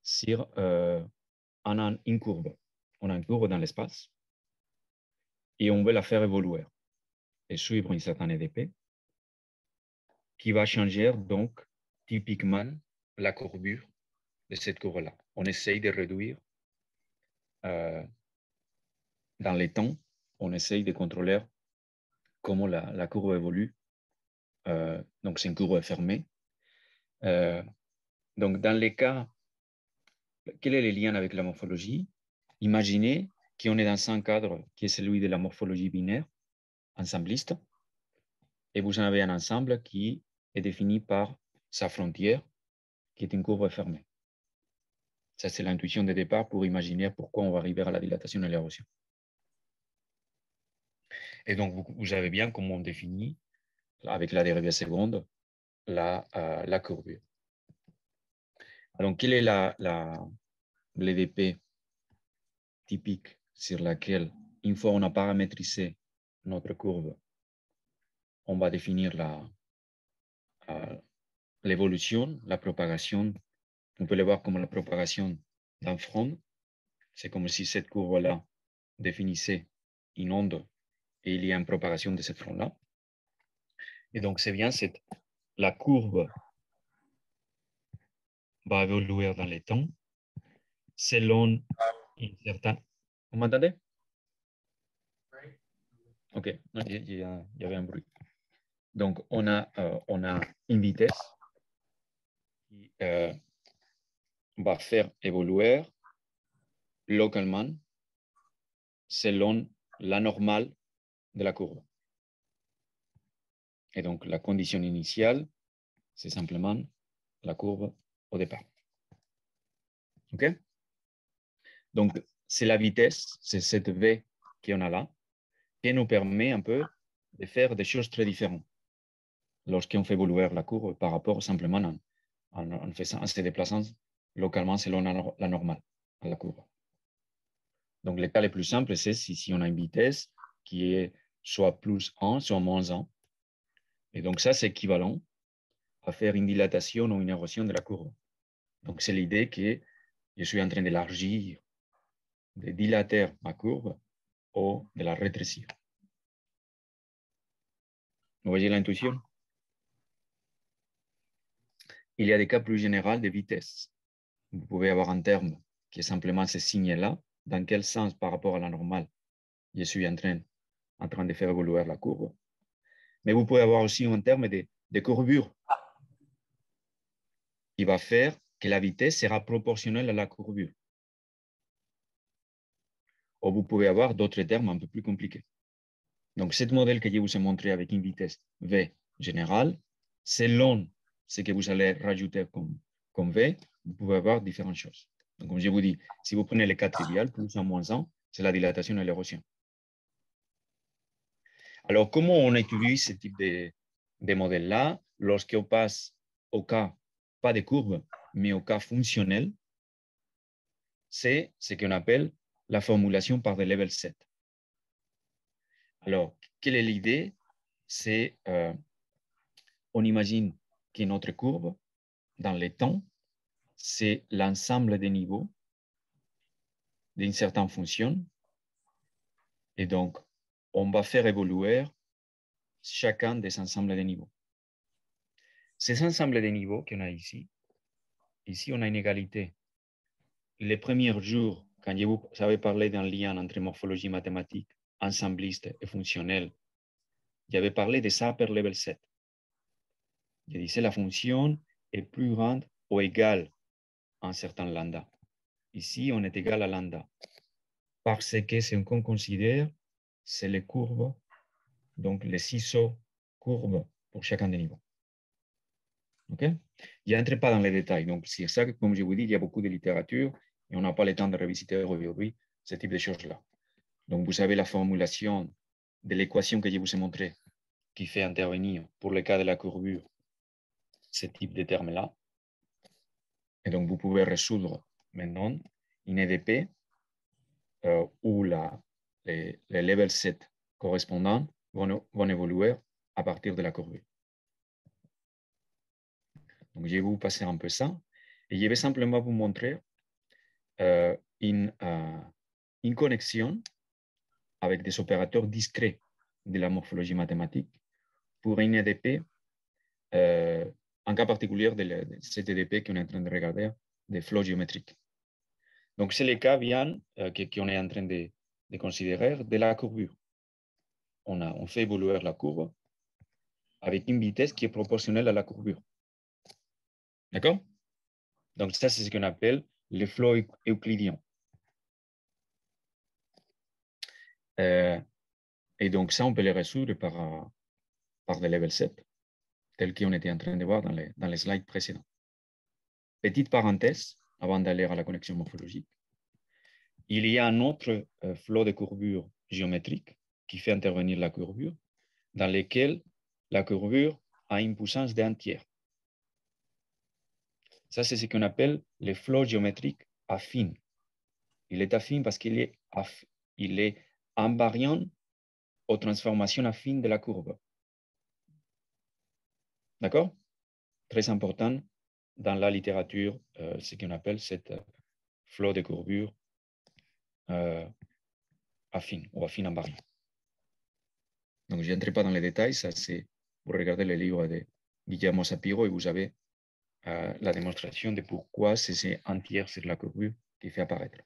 sur une courbe. On a une courbe dans l'espace et on veut la faire évoluer et suivre une certaine EDP qui va changer, donc, typiquement, la courbure de cette courbe-là. On essaye de réduire dans les temps, on essaye de contrôler comment la courbe évolue. Donc, c'est une courbe fermée. Donc, dans les cas, quel est le lien avec la morphologie? Imaginez qu'on est dans un cadre qui est celui de la morphologie binaire, ensembliste, et vous en avez un ensemble qui est défini par sa frontière, qui est une courbe fermée. Ça, c'est l'intuition de départ pour imaginer pourquoi on va arriver à la dilatation et l'érosion. Et donc, vous savez bien comment on définit, avec la dérivée seconde, la courbure. Donc, quelle est l'EDP typique sur laquelle, une fois on a paramétrisé notre courbe, on va définir l'évolution, la propagation. On peut le voir comme la propagation d'un front. C'est comme si cette courbe-là définissait une onde et il y a une propagation de ce front-là. Et donc, c'est bien la courbe va évoluer dans les temps selon une certaine... Vous m'entendez? OK, il y avait un bruit. Donc, on a une vitesse qui va faire évoluer localement selon la normale de la courbe. Et donc, la condition initiale, c'est simplement la courbe au départ. OK? Donc, c'est la vitesse, c'est cette V qu'on a là, qui nous permet un peu de faire des choses très différentes lorsqu'on fait évoluer la courbe par rapport simplement en se déplaçant localement selon la normale à la courbe. Donc, le cas le plus simple, c'est si on a une vitesse qui est soit plus 1, soit moins 1. Et donc, ça, c'est équivalent à faire une dilatation ou une érosion de la courbe. Donc, c'est l'idée que je suis en train d'élargir, de dilater ma courbe ou de la rétrécir. Vous voyez l'intuition? Il y a des cas plus généraux de vitesse. Vous pouvez avoir un terme qui est simplement ce signe-là, dans quel sens par rapport à la normale je suis en train de faire évoluer la courbe. Mais vous pouvez avoir aussi un terme de courbure qui va faire que la vitesse sera proportionnelle à la courbure. Ou vous pouvez avoir d'autres termes un peu plus compliqués. Donc, ce modèle que je vous ai montré avec une vitesse V générale, selon ce que vous allez rajouter comme V, vous pouvez avoir différentes choses. Donc, comme je vous dis, si vous prenez le cas trivial, plus 1, moins 1, c'est la dilatation et l'érosion. Alors, comment on utilise ce type de modèle-là lorsqu'on passe au cas, pas de courbe, mais au cas fonctionnel? C'est ce qu'on appelle la formulation par des level set. Alors, quelle est l'idée? C'est, on imagine que notre courbe, dans les temps, c'est l'ensemble des niveaux d'une certaine fonction. Et donc, on va faire évoluer chacun des ensembles des niveaux. Ces ensembles des niveaux qu'on a ici, on a une égalité. Les premiers jours, quand je vous avais parlé d'un lien entre morphologie mathématique ensembliste et fonctionnel, j'avais parlé de ça per level 7. Je disais la fonction est plus grande ou égale à un certain lambda. Ici, on est égal à lambda. Parce que ce qu'on considère, c'est les courbes, donc les ciseaux courbes pour chacun des niveaux. OK? Je n'entre pas dans les détails. Donc, c'est ça que, comme je vous dis, il y a beaucoup de littérature et on n'a pas le temps de revisiter aujourd'hui ce type de choses-là. Donc, vous avez la formulation de l'équation que je vous ai montrée qui fait intervenir, pour le cas de la courbure, ce type de termes-là. Et donc, vous pouvez résoudre maintenant une EDP où les level 7 correspondants vont évoluer à partir de la courbure. Donc, je vais vous passer un peu ça. Et je vais simplement vous montrer une connexion avec des opérateurs discrets de la morphologie mathématique pour une EDP, un cas particulier de cette EDP qu'on est en train de regarder, des flots géométriques. Donc, c'est le cas bien qu'on est en train de considérer de la courbure. On fait évoluer la courbe avec une vitesse qui est proportionnelle à la courbure. D'accord? Donc, ça, c'est ce qu'on appelle les flots euclidiens. Et donc, ça, on peut les résoudre par des level 7, tels qu'on était en train de voir dans les slides précédents. Petite parenthèse, avant d'aller à la connexion morphologique. Il y a un autre flot de courbure géométrique qui fait intervenir la courbure, dans lequel la courbure a une puissance d'un tiers. Ça, c'est ce qu'on appelle le flot géométrique affine. Il est affine parce qu'il est invariant aux transformations affines de la courbe. D'accord? Très important dans la littérature, ce qu'on appelle cette flot de courbure affine ou affine invariant. Donc, je n'entrerai pas dans les détails. Ça, c'est pour regarder le livre de Guillermo Sapiro et vous avez la démonstration de pourquoi c'est un tiers sur la courbure qui fait apparaître.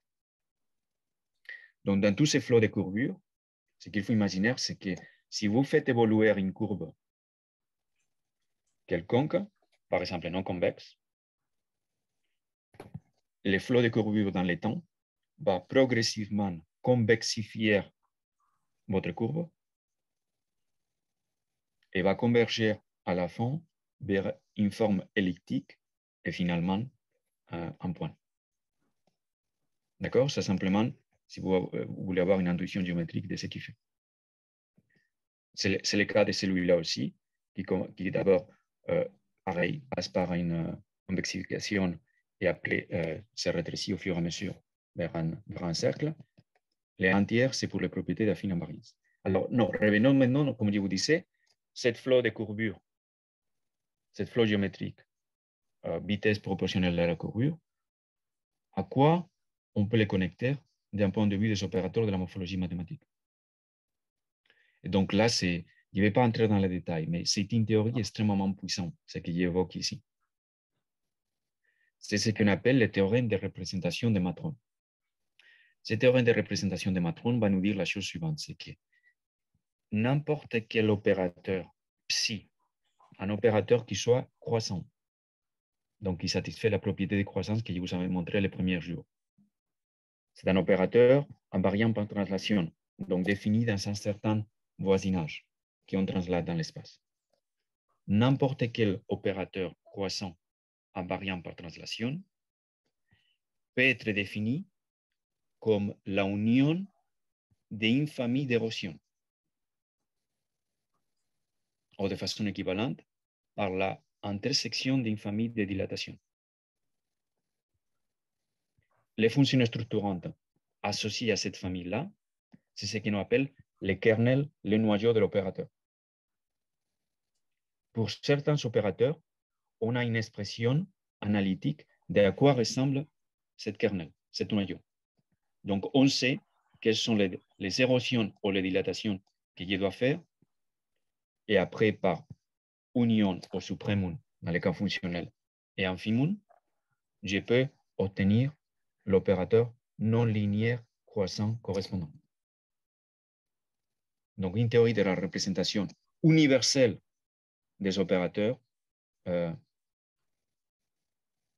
Donc, dans tous ces flots de courbure, ce qu'il faut imaginer, c'est que si vous faites évoluer une courbe quelconque, par exemple non convexe, le flot de courbure dans le temps va progressivement convexifier votre courbe et va converger à la fin vers une forme elliptique et finalement un point. D'accord? C'est simplement si vous voulez avoir une intuition géométrique de ce qu'il fait. C'est le cas de celui-là aussi, qui d'abord, pareil, passe par une convexification et après se rétrécit au fur et à mesure vers un cercle. Les entières, c'est pour les propriétés d'affine invariance. Alors, non, revenons maintenant, comme je vous disais, cette flot de courbure, cette flot géométrique, vitesse proportionnelle à la courbure, à quoi on peut les connecter d'un point de vue des opérateurs de la morphologie mathématique. Et donc là, je ne vais pas entrer dans les détails, mais c'est une théorie extrêmement puissante, ce que j'évoque ici. C'est ce qu'on appelle le théorème de représentation de Matron. Ce théorème de représentation de Matron va nous dire la chose suivante, c'est que n'importe quel opérateur psi, un opérateur qui soit croissant, donc qui satisfait la propriété de croissance que je vous avais montré les premiers jours. C'est un opérateur invariant par translation, donc défini dans un certain voisinage qu'on translate dans l'espace. N'importe quel opérateur croissant invariant par translation peut être défini comme la union d'une famille d'érosion, ou de façon équivalente par la intersection d'une famille de dilatation. Les fonctions structurantes associées à cette famille-là, c'est ce qu'on appelle le kernel, le noyau de l'opérateur. Pour certains opérateurs, on a une expression analytique de à quoi ressemble cette kernel, cet noyau. Donc, on sait quelles sont les érosions ou les dilatations que je dois faire, et après, par union au suprême dans les cas fonctionnels et infimum, je peux obtenir l'opérateur non linéaire croissant correspondant. donc une théorie de la représentation universelle des opérateurs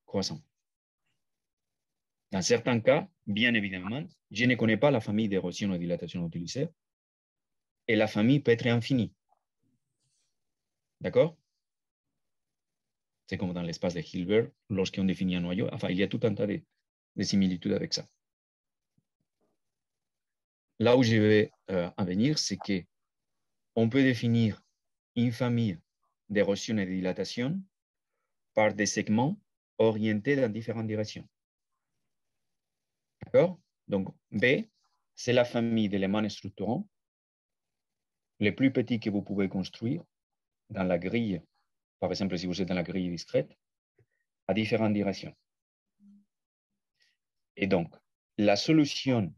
croissants. Dans certains cas, bien évidemment, je ne connais pas la famille d'érosion et dilatation utilisée, et la famille peut être infinie. D'accord? C'est comme dans l'espace de Hilbert, lorsqu'on définit un noyau. Enfin, il y a tout un tas de similitudes avec ça. Là où je vais en venir, c'est qu'on peut définir une famille d'érosion et de dilatation par des segments orientés dans différentes directions. D'accord? Donc, B, c'est la famille d'éléments structurants les plus petits que vous pouvez construire dans la grille, par exemple, si vous êtes dans la grille discrète, à différentes directions. Et donc, la solution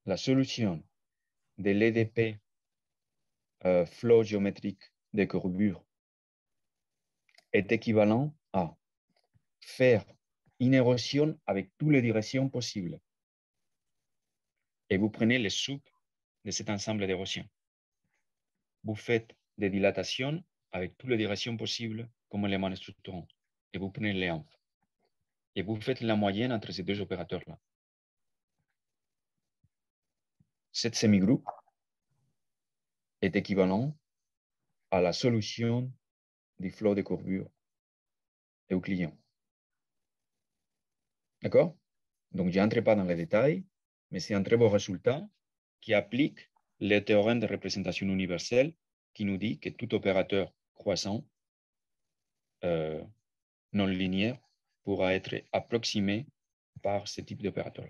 de l'EDP flow géométrique de courbure est équivalent à faire une érosion avec toutes les directions possibles. Et vous prenez les sous de cet ensemble d'érosions. Vous faites des dilatations avec toutes les directions possibles comme éléments structurants. Et vous prenez les env. Et vous faites la moyenne entre ces deux opérateurs-là. Cette semi-groupe est équivalent à la solution du flot de courbure euclidien. D'accord? Donc, je n'entre pas dans les détails, mais c'est un très beau résultat qui applique le théorème de représentation universelle qui nous dit que tout opérateur croissant non linéaire pourra être approximé par ce type d'opérateur.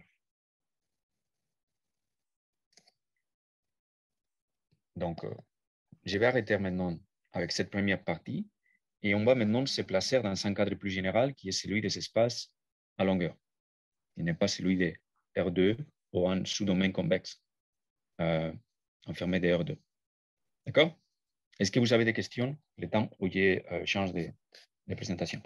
Donc, je vais arrêter maintenant avec cette première partie et on va maintenant se placer dans un cadre plus général qui est celui des espaces à longueur. Il n'est pas celui de R2 ou un sous-domaine convexe enfermé de R2. D'accord? Est-ce que vous avez des questions? Le temps où je change de présentation.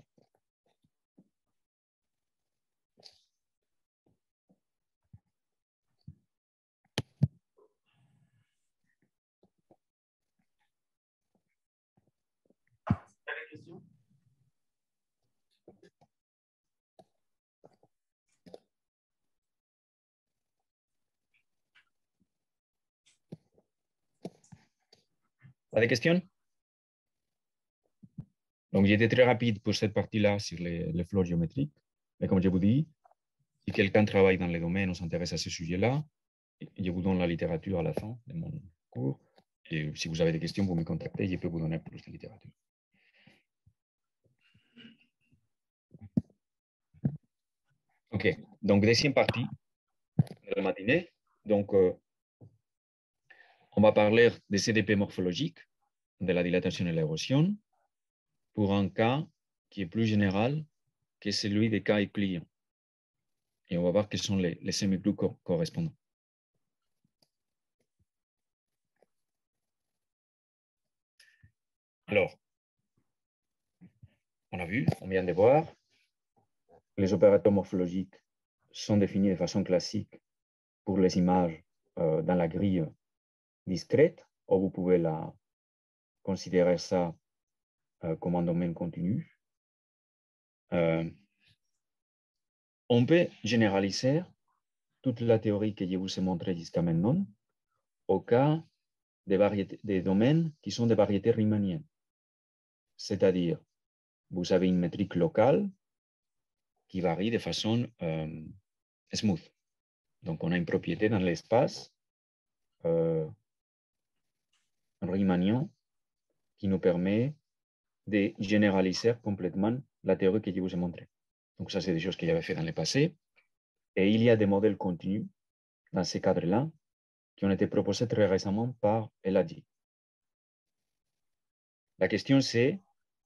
Pas de questions? Donc, j'ai été très rapide pour cette partie-là sur les flots géométriques. Mais comme je vous dis, si quelqu'un travaille dans les domaines ou s'intéresse à ce sujet-là, je vous donne la littérature à la fin de mon cours. Et si vous avez des questions, vous me contactez, je peux vous donner plus de littérature. OK. Donc, deuxième partie de la matinée. Donc, on va parler des CDP morphologiques, de la dilatation et l'érosion, pour un cas qui est plus général que celui des cas euclidiens. Et on va voir quels sont les semi-groupes correspondants. Alors, on a vu, on vient de voir, les opérateurs morphologiques sont définis de façon classique pour les images dans la grille discrète, ou vous pouvez considérer ça comme un domaine continu. On peut généraliser toute la théorie que je vous ai montrée jusqu'à maintenant au cas des domaines qui sont des variétés riemanniennes. C'est-à-dire, vous avez une métrique locale qui varie de façon smooth. Donc, on a une propriété dans l'espace riemanien qui nous permet de généraliser complètement la théorie que je vous ai montrée. Donc, ça, c'est des choses que j'avais fait dans le passé. Et il y a des modèles continus dans ces cadres-là qui ont été proposés très récemment par Eladi. La question, c'est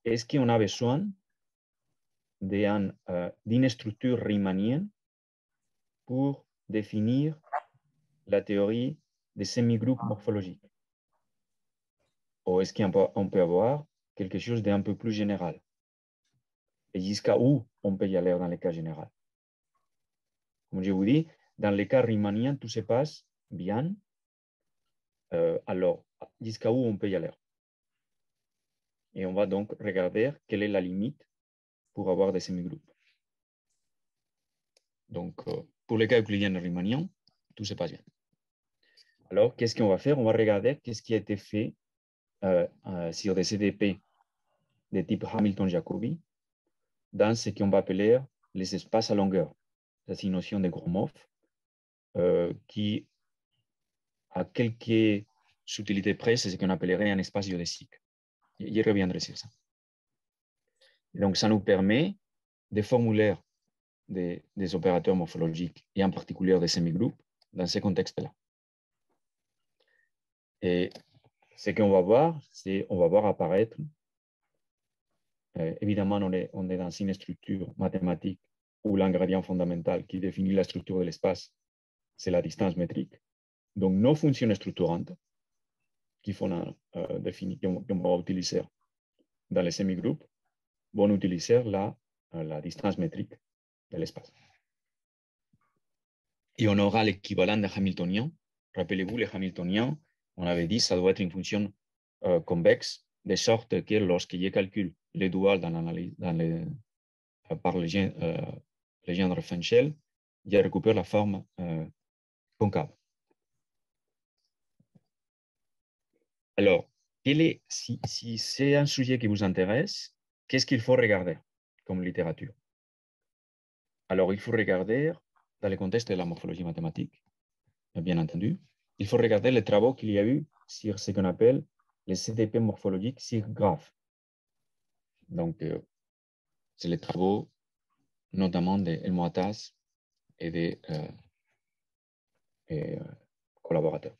est-ce qu'on a besoin d'une structure riemannienne pour définir la théorie des semi-groupes morphologiques? Ou est-ce qu'on peut avoir quelque chose d'un peu plus général? Et jusqu'à où on peut y aller dans les cas généraux? Comme je vous dis, dans les cas riemanniens, tout se passe bien. alors jusqu'à où on peut y aller. Et on va donc regarder quelle est la limite pour avoir des semi-groupes. Donc, pour les cas euclidiens riemanniens, tout se passe bien. Alors, qu'est-ce qu'on va faire? On va regarder qu'est-ce qui a été fait sur des CDP de type Hamilton-Jacobi dans ce qu'on va appeler les espaces à longueur. C'est une notion de Gromov qui, à quelques subtilités près, c'est ce qu'on appellerait un espace géodésique. Je reviendrai sur ça. Et donc, ça nous permet de formuler des opérateurs morphologiques et en particulier des semi-groupes dans ce contexte-là. Et ce qu'on va voir, c'est qu'on va voir apparaître, évidemment, on est dans une structure mathématique où l'ingrédient fondamental qui définit la structure de l'espace, c'est la distance métrique. Donc, nos fonctions structurantes qu'on va utiliser dans les semi-groupes vont utiliser la distance métrique de l'espace. Et on aura l'équivalent de Hamiltonien. Rappelez-vous, les Hamiltoniens, on avait dit que ça doit être une fonction convexe, de sorte que lorsque je calcule les duals par le gendre Fenchel, je récupère la forme concave. Alors, si c'est un sujet qui vous intéresse, qu'est-ce qu'il faut regarder comme littérature? Alors, il faut regarder dans le contexte de la morphologie mathématique, bien entendu. Il faut regarder les travaux qu'il y a eu sur ce qu'on appelle les CDP morphologiques sur graphes. Donc, c'est les travaux notamment d'Elmo Attas et des collaborateurs.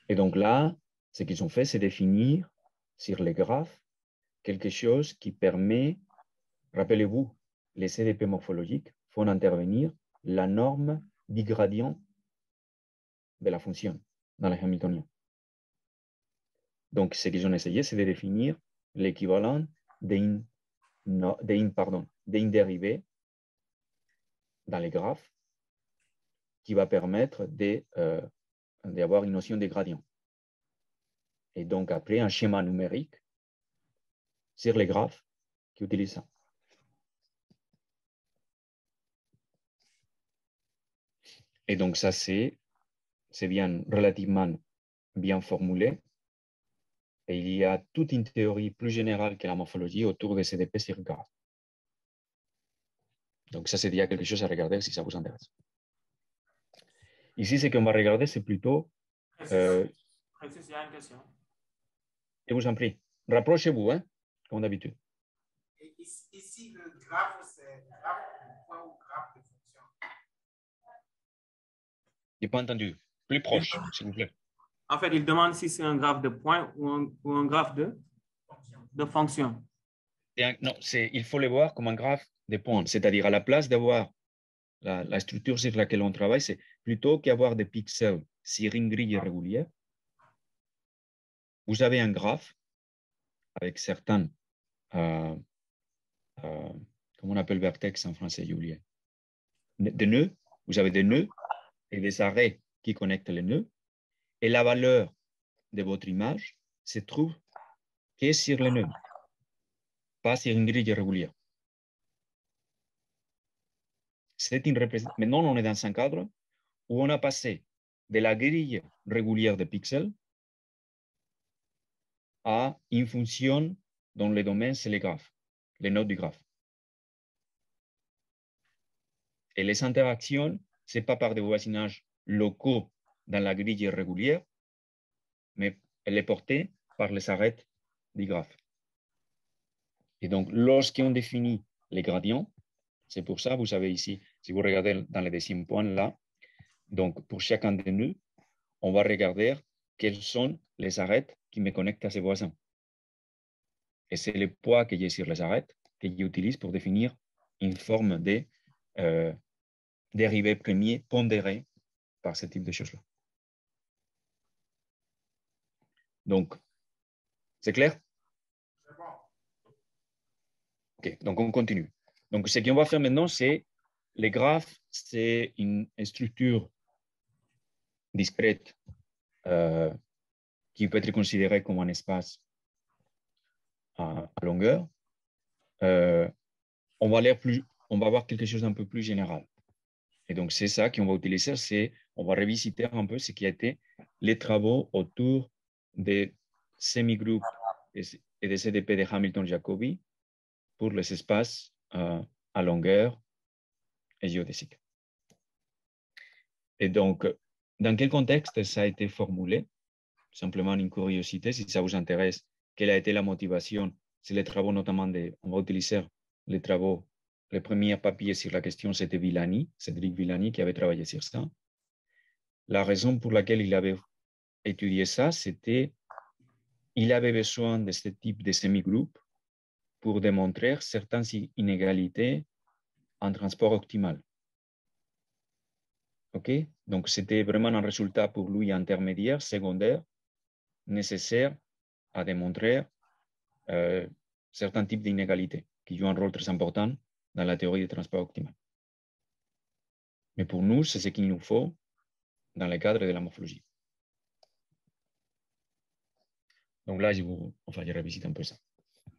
Et donc là, ce qu'ils ont fait, c'est définir sur les graphes quelque chose qui permet, rappelez-vous, les CDP morphologiques font intervenir la norme du gradient de la fonction dans les Hamiltoniens. Donc, ce qu'ils ont essayé, c'est de définir l'équivalent d'une dérivée dans les graphes qui va permettre d'avoir une notion de gradient. Et donc, après, un schéma numérique sur les graphes qui utilise ça. Et donc, ça, c'est bien relativement bien formulé. Et il y a toute une théorie plus générale que la morphologie autour des CDP sur graphes. Donc, ça, c'est déjà quelque chose à regarder si ça vous intéresse. Ici, ce qu'on va regarder, c'est plutôt...
il y a une question.
Je vous en prie. Rapprochez-vous, hein, comme d'habitude.
Ici, le graphe, c'est graphe de point ou graphe de fonction.
Je n'ai pas entendu. Plus proche, s'il vous plaît.
En fait, il demande si c'est un graphe de point ou un graphe de fonction.
Non, il faut le voir comme un graphe de points. C'est-à-dire, à la place d'avoir la structure sur laquelle on travaille, c'est plutôt qu'avoir des pixels sur une grille régulière. Vous avez un graphe avec certains, comment on appelle vertex en français, Julien? Des nœuds. Vous avez des nœuds et des arrêts qui connectent les nœuds. Et la valeur de votre image se trouve que sur les nœuds, pas sur une grille régulière. Maintenant, on est dans un cadre où on a passé de la grille régulière de pixels à une fonction dont le domaine, c'est les graphes, les nodes du graphe. Et les interactions, ce n'est pas par des voisinages locaux dans la grille régulière, mais elle est portée par les arêtes du graphe. Et donc, lorsqu'on définit les gradients, c'est pour ça, vous savez ici, si vous regardez dans le deuxième point là, donc pour chacun des nœuds, on va regarder quelles sont les arêtes qui me connectent à ces voisins. Et c'est le poids que j'ai sur les arêtes que j'utilise pour définir une forme de dérivé premier pondéré par ce type de choses-là. Donc, c'est clair? OK, donc on continue. Donc, ce qu'on va faire maintenant, c'est les graphes, c'est une structure discrète qui peut être considéré comme un espace à longueur, on va avoir quelque chose d'un peu plus général. Et donc, c'est ça qu'on va utiliser, on va revisiter un peu ce qui a été les travaux autour des semi-groupes et des CDP de Hamilton-Jacobi pour les espaces à longueur et géodésique. Et donc, dans quel contexte ça a été formulé? Simplement une curiosité, si ça vous intéresse, quelle a été la motivation? C'est les travaux notamment on va utiliser les travaux, les premiers papiers sur la question, c'était Villani, Cédric Villani qui avait travaillé sur ça. La raison pour laquelle il avait étudié ça, c'était qu'il avait besoin de ce type de semi-groupe pour démontrer certaines inégalités en transport optimal. OK? Donc, c'était vraiment un résultat pour lui intermédiaire, secondaire, nécessaire à démontrer certains types d'inégalités qui jouent un rôle très important dans la théorie du transport optimal. Mais pour nous, c'est ce qu'il nous faut dans le cadre de la morphologie. Donc là, je revisite un peu ça.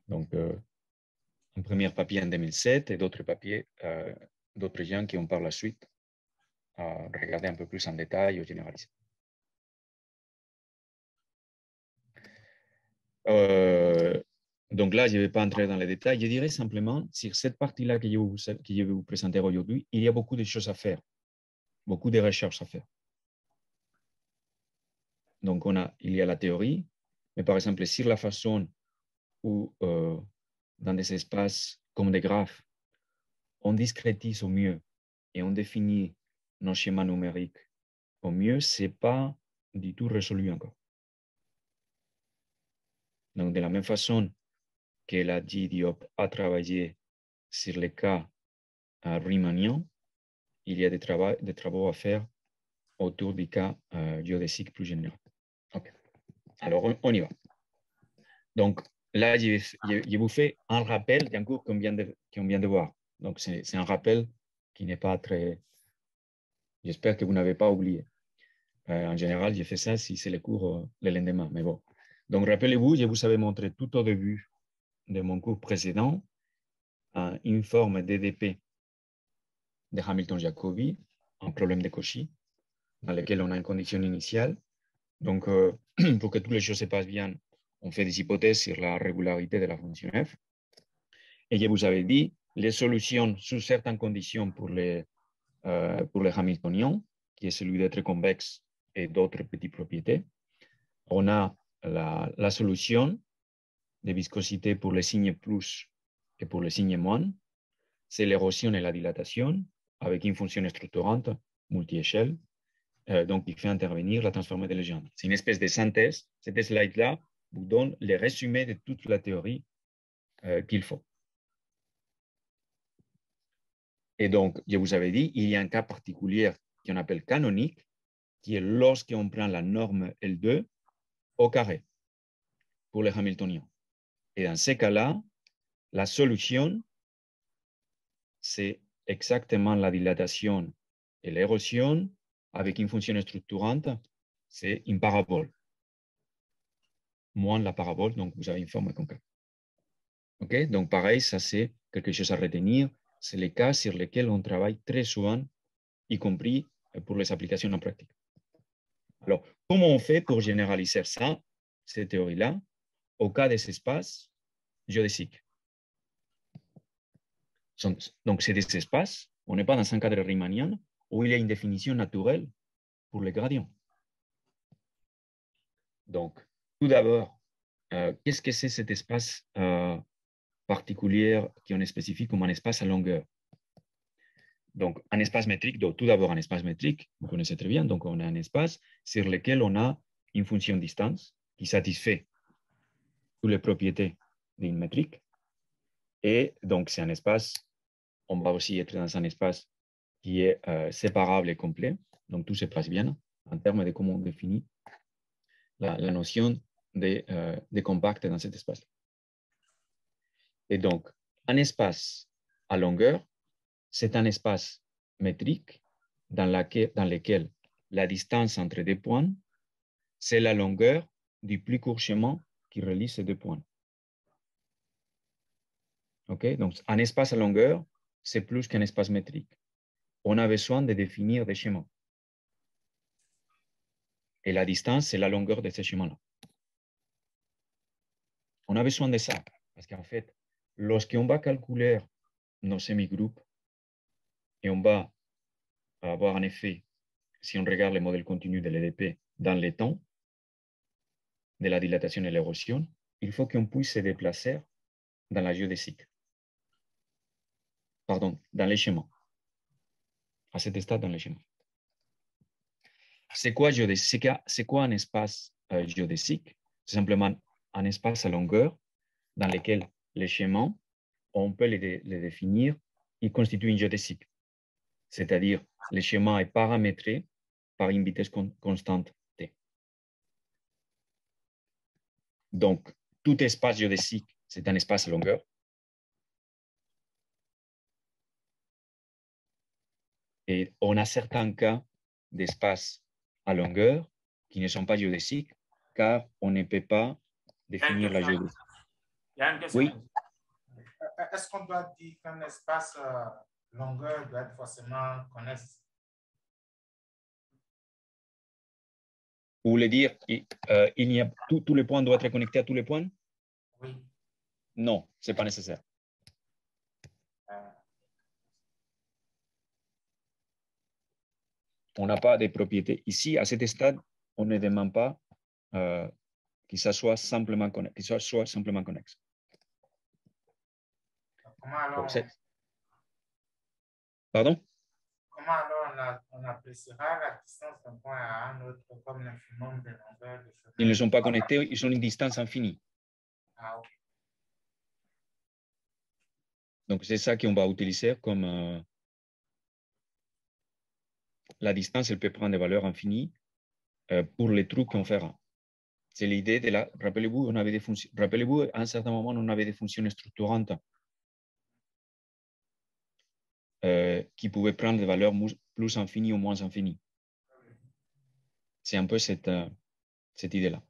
Donc, un premier papier en 2007 et d'autres papiers, d'autres gens qui ont par la suite regardé un peu plus en détail ou généralisé. Donc là, je ne vais pas entrer dans les détails. Je dirais simplement, sur cette partie-là que je vais vous présenter aujourd'hui, il y a beaucoup de choses à faire, beaucoup de recherches à faire. Donc, il y a la théorie, mais par exemple, sur la façon où, dans des espaces comme des graphes, on discrétise au mieux et on définit nos schémas numériques au mieux, ce n'est pas du tout résolu encore. Donc, de la même façon que la Diop a travaillé sur les cas riemanniens, il y a des travaux à faire autour du cas géodésique plus général. Okay. Alors, on y va. Donc, là, je vous fais un rappel d'un cours qu'on vient de voir. Donc, c'est un rappel qui n'est pas très... J'espère que vous n'avez pas oublié. En général, je fais ça si c'est le cours le lendemain, mais bon. Donc, rappelez-vous, je vous avais montré tout au début de mon cours précédent une forme d'EDP de Hamilton-Jacobi, un problème de Cauchy, dans lequel on a une condition initiale. Donc, pour que toutes les choses se passent bien, on fait des hypothèses sur la régularité de la fonction f. Et je vous avais dit, les solutions sous certaines conditions pour les Hamiltoniens, qui est celui d'être convexe et d'autres petites propriétés. On a la solution de viscosité pour les signes plus et pour les signes moins. C'est l'érosion et la dilatation avec une fonction structurante multi-échelle. Donc, il fait intervenir la transformée de Legendre. C'est une espèce de synthèse. Cette slide-là vous donne le résumé de toute la théorie qu'il faut. Et donc, je vous avais dit, il y a un cas particulier qu'on appelle canonique, qui est lorsqu'on prend la norme L2 au carré pour les Hamiltoniens. Et dans ces cas-là, la solution, c'est exactement la dilatation et l'érosion avec une fonction structurante, c'est une parabole. Moins la parabole, donc vous avez une forme concrète. OK? Donc, pareil, ça c'est quelque chose à retenir. C'est les cas sur lesquels on travaille très souvent, y compris pour les applications en pratique. Alors, comment on fait pour généraliser ça, cette théorie-là, au cas des espaces géodésiques? Donc, c'est des espaces, on n'est pas dans un cadre riemannian où il y a une définition naturelle pour les gradients. Donc, tout d'abord, qu'est-ce que c'est cet espace particulier qu'on spécifie comme un espace à longueur? Donc, un espace métrique, donc tout d'abord un espace métrique, vous connaissez très bien, donc on a un espace sur lequel on a une fonction distance qui satisfait toutes les propriétés d'une métrique. Et donc, c'est un espace, on va aussi être dans un espace qui est séparable et complet. Donc, tout se passe bien en termes de comment on définit la notion de compact dans cet espace. Et donc, un espace à longueur, c'est un espace métrique dans lequel la distance entre deux points c'est la longueur du plus court chemin qui relie ces deux points. OK? Donc, un espace à longueur, c'est plus qu'un espace métrique. On a besoin de définir des schémas. Et la distance, c'est la longueur de ces schémas-là. On a besoin de ça, parce qu'en fait, lorsqu'on va calculer nos semi-groupes, et on va avoir un effet, si on regarde le modèle continu de l'EDP dans les temps, de la dilatation et l'érosion, il faut qu'on puisse se déplacer dans la géodésique. Pardon, dans les schémas. À cet stade, dans les schémas. C'est quoi un espace géodésique? C'est simplement un espace à longueur dans lequel les schémas, on peut les définir, ils constituent une géodésique. C'est-à-dire, le schéma est paramétré par une vitesse constante t. Donc, tout espace géodésique, c'est un espace à longueur. Et on a certains cas d'espace à longueur qui ne sont pas géodésiques, car on ne peut pas définir la géodésie.
Il y a une question.
Oui.
Est-ce qu'on doit dire qu'un espace longueur doit être forcément connexe?
Vous voulez dire tous les points doivent être connectés à tous les points?
Oui.
Non, ce n'est pas nécessaire. On n'a pas de propriétés. Ici, à cet stade, on ne demande pas que ça soit simplement connexe.
Comment alors,
Pardon?
Comment alors on appréciera la distance d'un point à un autre comme l'infimum de longueur de chemin?
Ils ne sont pas connectés, ils ont une distance infinie.
Ah, okay.
Donc, c'est ça qu'on va utiliser comme la distance, elle peut prendre des valeurs infinies pour les trucs qu'on fera. C'est l'idée de la... Rappelez-vous, à un certain moment, on avait des fonctions structurantes qui pouvaient prendre des valeurs plus infinies ou moins infinies. C'est un peu cette idée-là.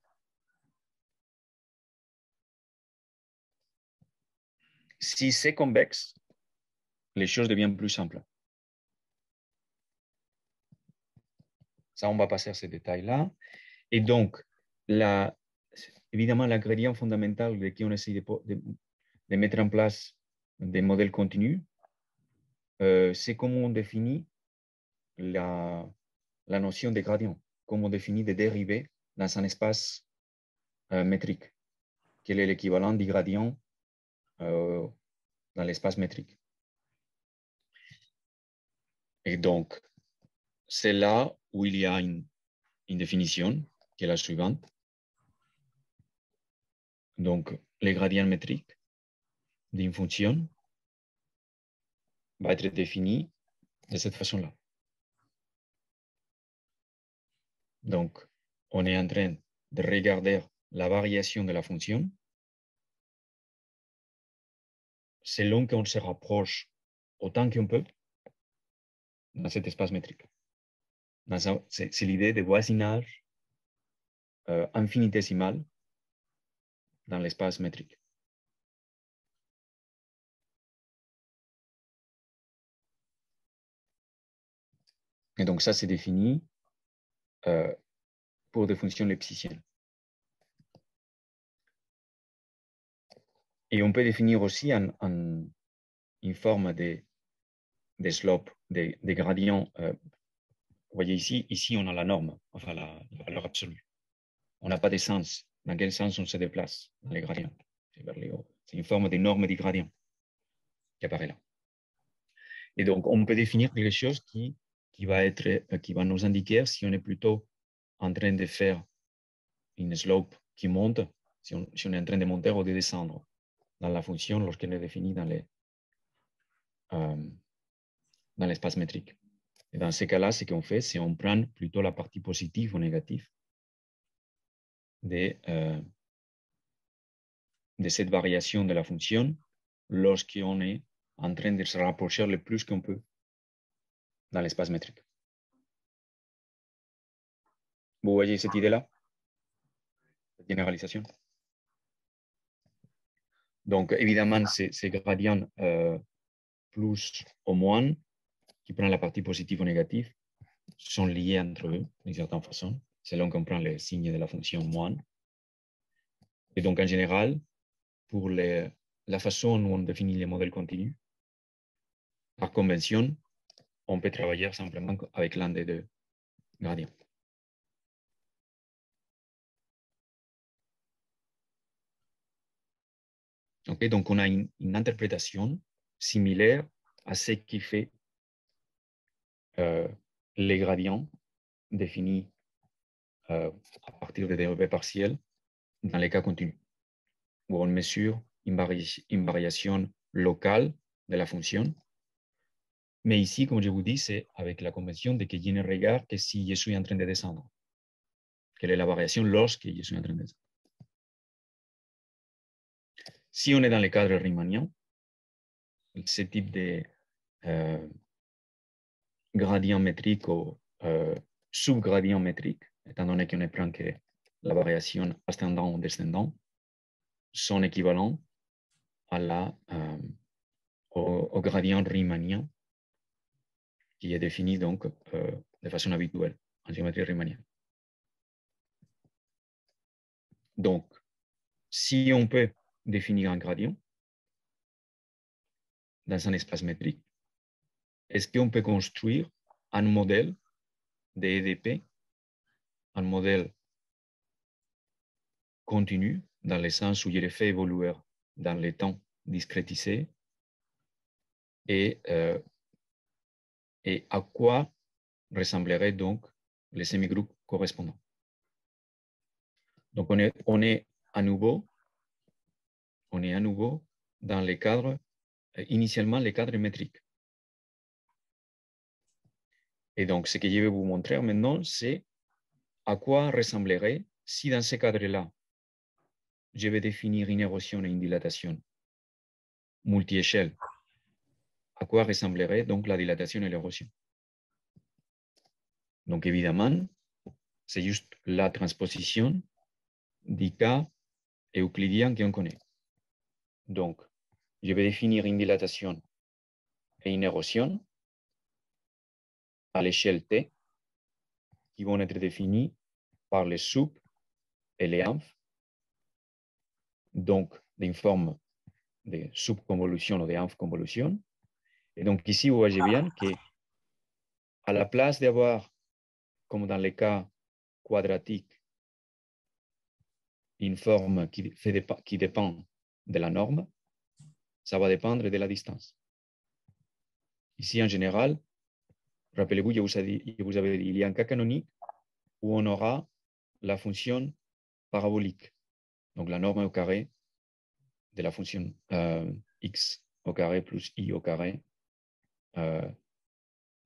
Si c'est convexe, les choses deviennent plus simples. Ça, on va passer à ces détails-là. Et donc, évidemment, l'ingrédient fondamental de qui on essaie de mettre en place des modèles continus, c'est comment on définit la notion de gradient, comment on définit des dérivés dans un espace métrique. Quel est l'équivalent du gradient dans l'espace métrique? Et donc, c'est là où il y a une définition qui est la suivante. Donc, le gradient métrique d'une fonction va être défini de cette façon-là. Donc, on est en train de regarder la variation de la fonction selon qu'on se rapproche autant qu'on peut dans cet espace métrique. C'est l'idée de voisinage infinitésimal dans l'espace métrique. Et donc, ça, c'est défini pour des fonctions lipschitziennes. Et on peut définir aussi une forme de slope, des gradients. Vous voyez ici, on a la norme, enfin la valeur absolue. On n'a pas de sens. Dans quel sens on se déplace dans les gradients? C'est vers le haut. C'est une forme de norme du gradient qui apparaît là. Et donc, on peut définir quelque chose qui va nous indiquer si on est plutôt en train de faire une slope qui monte, si on est en train de monter ou de descendre dans la fonction lorsqu'elle est définie dans l'espace métrique. Et dans ces cas-là, ce qu'on fait, c'est qu'on prend plutôt la partie positive ou négative de cette variation de la fonction lorsqu'on est en train de se rapprocher le plus qu'on peut dans l'espace métrique. Vous voyez cette idée-là? généralisation. Donc, évidemment, ces gradients plus ou moins, qui prennent la partie positive ou négative, sont liés entre eux, d'une certaine façon, selon qu'on prend le signe de la fonction moins. Et donc, en général, pour la façon où on définit les modèles continus, par convention, on peut travailler simplement avec l'un des deux gradients. Okay, donc, on a une interprétation similaire à ce qui fait les gradients définis à partir des dérivés partiels dans les cas continus, où on mesure une variation locale de la fonction. Mais ici, comme je vous dis, c'est avec la convention de que je ne regarde que si je suis en train de descendre. Quelle est la variation lorsque je suis en train de descendre. Si on est dans le cadre riemanniens, ce type de gradient métrique ou subgradient métrique, étant donné qu'on ne prend que la variation ascendant ou descendant, sont équivalents à au gradient riemanien qui est défini donc de façon habituelle en géométrie riemannienne. Donc, si on peut définir un gradient dans un espace métrique, est-ce qu'on peut construire un modèle de EDP, un modèle continu, dans le sens où il est fait évoluer dans le temps discrétisé, et à quoi ressemblerait donc les semi-groupes correspondants. Donc, on est à nouveau dans les cadres, initialement les cadres métriques. Et donc, ce que je vais vous montrer maintenant, c'est à quoi ressemblerait si dans ce cadre-là, je vais définir une érosion et une dilatation multi-échelle. À quoi ressemblerait donc la dilatation et l'érosion. Donc, évidemment, c'est juste la transposition du cas euclidien qu'on connaît. Donc, je vais définir une dilatation et une érosion à l'échelle T qui vont être définies par les sub et les inf, donc d'une forme de subconvolution ou de inf-convolution. Et donc ici, vous voyez bien qu'à la place d'avoir, comme dans les cas quadratiques, une forme qui dépend de la norme, ça va dépendre de la distance. Ici, en général, rappelez-vous, je vous avais dit, il y a un cas canonique où on aura la fonction parabolique, donc la norme au carré de la fonction x au carré plus y au carré,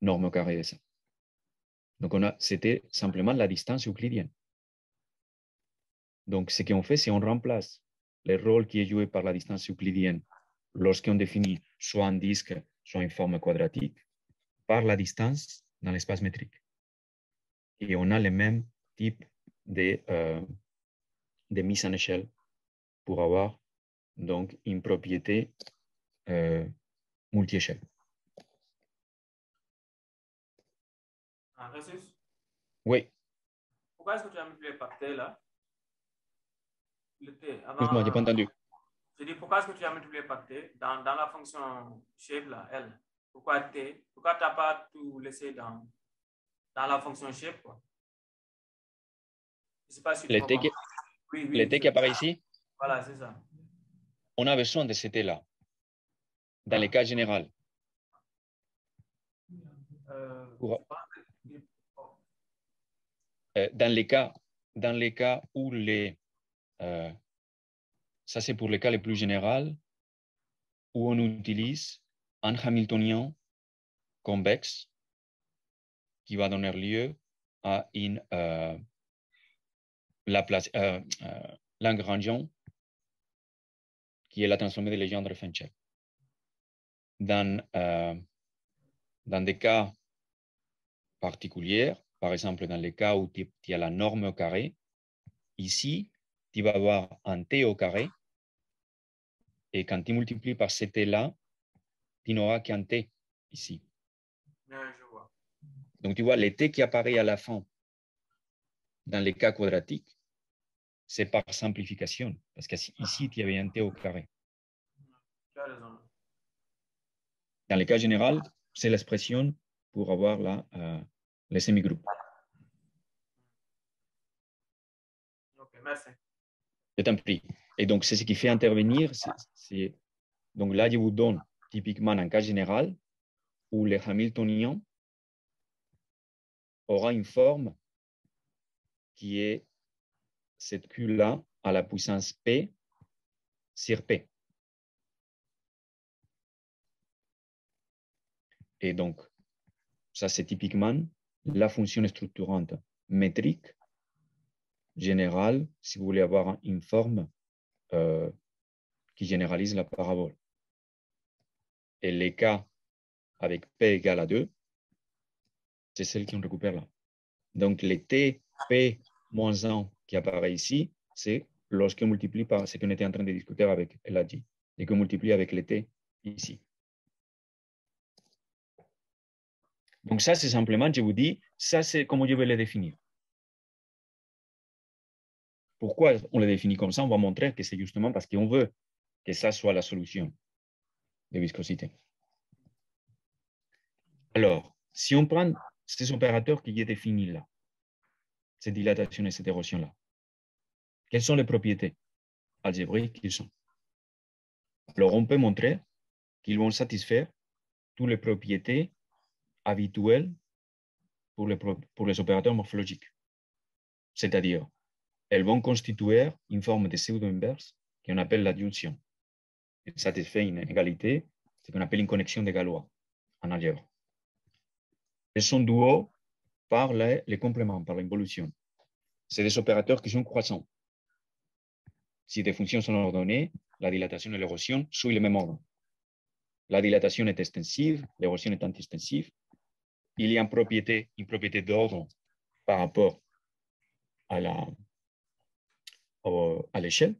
norme au carré de ça. Donc, c'était simplement la distance euclidienne. Donc, ce qu'on fait, c'est qu'on remplace le rôle qui est joué par la distance euclidienne lorsqu'on définit soit un disque, soit une forme quadratique, par la distance dans l'espace métrique. Et on a le même type de mise en échelle pour avoir donc une propriété multi-échelle.
Ressus?
Oui.
Pourquoi est-ce que tu as mis le pacté là? Le T.
Excuse-moi, je n'ai pas entendu.
Je dis, pourquoi est-ce que tu as multiplié par T dans la fonction shape là, L? Pourquoi T? Pourquoi tu n'as pas tout laissé dans la fonction shape, quoi? Je ne sais pas si tu comprends.
Le T qui apparaît ici?
Voilà, c'est ça.
On a besoin de ce T-là, dans le cas général. Dans les cas où ça c'est pour les cas les plus généraux, où on utilise un Hamiltonien convexe qui va donner lieu à une Lagrangian qui est la transformée de Legendre-Fenchel. Dans des cas particuliers, par exemple dans les cas où tu as la norme au carré, ici, tu vas avoir un T au carré. Et quand tu multiplies par ce T-là, tu n'auras qu'un T ici.
Je vois.
Donc, tu vois, les T qui apparaît à la fin dans les cas quadratiques, c'est par simplification. Parce qu'ici, tu avais un T au carré.
Tu as raison.
Dans le cas général, c'est l'expression pour avoir les semi-groupes.
Ok, merci.
Je t'en prie. Et donc, c'est ce qui fait intervenir. Donc là, je vous donne typiquement un cas général où le Hamiltonien aura une forme qui est cette Q-là à la puissance P sur P. Et donc, ça, c'est typiquement la fonction structurante métrique générale si vous voulez avoir une forme qui généralise la parabole. Et les cas avec P égale à 2, c'est celle qu'on récupère là. Donc, les T, P moins 1 qui apparaît ici, c'est lorsqu'on multiplie par ce qu'on était en train de discuter avec Eladji et qu'on multiplie avec les T ici. Donc, ça, c'est simplement, je vous dis, ça, c'est comment je vais le définir. Pourquoi on le définit comme ça? On va montrer que c'est justement parce qu'on veut que ça soit la solution de viscosité. Alors, si on prend ces opérateurs qui est définis là, cette dilatation et cette érosion-là, quelles sont les propriétés algébriques qu'ils sont? Alors, on peut montrer qu'ils vont satisfaire toutes les propriétés habituelles pour les opérateurs morphologiques. C'est-à-dire, elles vont constituer une forme de pseudo-inverse qu'on appelle l'adjonction. Elle satisfait une égalité, ce qu'on appelle une connexion de Galois en algèbre. Elles sont duaux par les compléments, par l'involution. C'est des opérateurs qui sont croissants. Si des fonctions sont ordonnées, la dilatation et l'érosion suivent le même ordre. La dilatation est extensive, l'érosion est anti-extensive. Il y a une propriété d'ordre par rapport à l'échelle.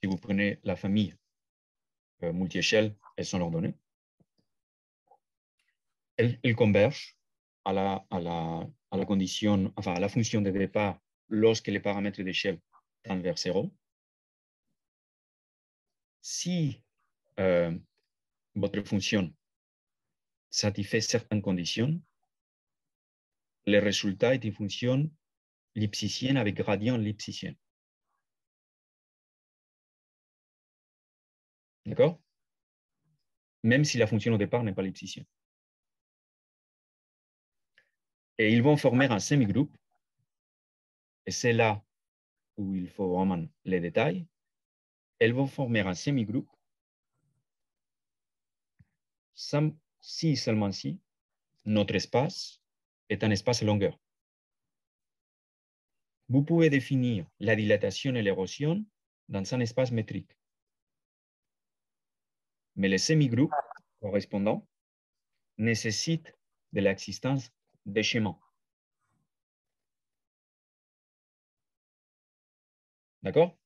Si vous prenez la famille multi-échelle, elles sont ordonnées. Elles convergent à la condition, enfin à la fonction de départ lorsque les paramètres d'échelle tendent vers 0. Si votre fonction satisfait certaines conditions, le résultat est une fonction lipsicienne avec gradient lipsicien. D'accord? Même si la fonction au départ n'est pas lipsicienne. Et ils vont former un semi-groupe. Et c'est là où il faut vraiment les détails. Elles vont former un semi-groupe si seulement si notre espace est un espace longueur. Vous pouvez définir la dilatation et l'érosion dans un espace métrique. Mais les semi-groupes correspondants nécessitent de l'existence des schémas. D'accord?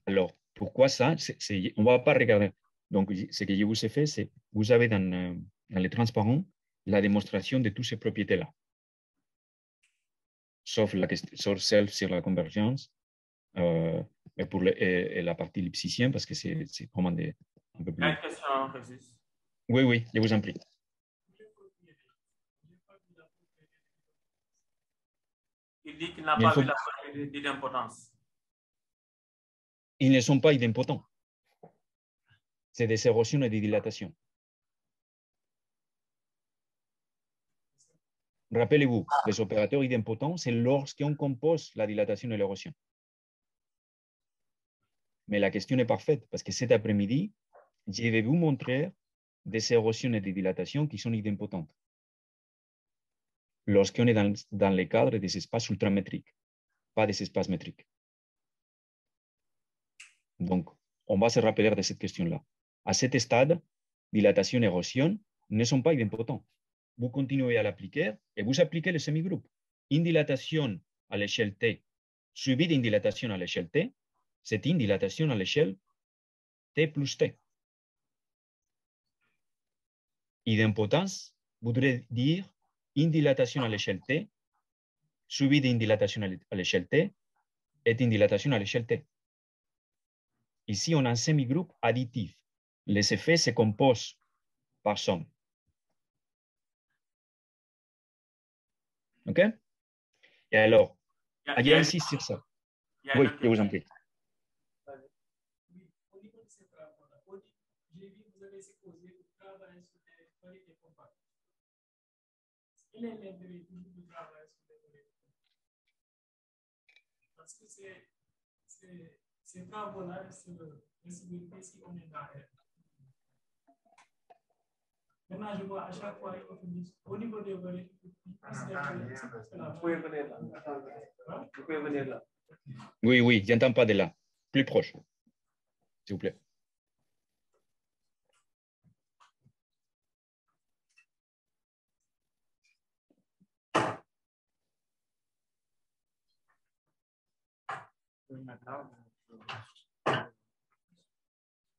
Alors, pourquoi ça? On ne va pas regarder. Donc, ce que je vous ai fait, c'est vous avez dans les transparents la démonstration de toutes ces propriétés-là. Sauf celle sur la convergence et pour et la partie lipsicienne, parce que c'est vraiment un peu
Il y a
plus...
une question, Régis.
Oui, oui, je vous en prie.
Il dit qu'il n'a
Il
pas
faut...
vu la propriété d'importance.
Ils ne sont pas idempotents. C'est des érosions et des dilatations. Rappelez-vous, les opérateurs idempotents, c'est lorsqu'on compose la dilatation et l'érosion. Mais la question est parfaite, parce que cet après-midi, je vais vous montrer des érosions et des dilatations qui sont idempotentes. Lorsqu'on est dans le cadre des espaces ultramétriques, pas des espaces métriques. Donc, on va se rappeler de cette question-là. À cet stade, dilatation et érosion ne sont pas idempotents. Vous continuez à l'appliquer et vous appliquez le semi-groupe. Une dilatation à l'échelle T suivi d'une dilatation à l'échelle T. C'est une dilatation à l'échelle T plus T. Idempotence voudrait dire une dilatation à l'échelle T, suivie d'une dilatation à l'échelle T, et une dilatation à l'échelle T. Ici, on a un semi-groupe additif. Les effets se composent par somme. OK? Et alors, il y a insiste sur ça. Oui, je vous en prie.
Oui, au niveau de ces travaux-là, j'ai vu que vous avez exposé le travail sur les variétés compactes. Quel est l'intérêt de travailler sur les variétés compactes? Parce que ces travaux-là, c'est vérifier si on est dans l'air. Maintenant, je vois à chaque fois au niveau des variétés, vous pouvez venir là. Vous pouvez venir là.
Oui, oui, je n'entends pas de là. Plus proche, s'il vous plaît.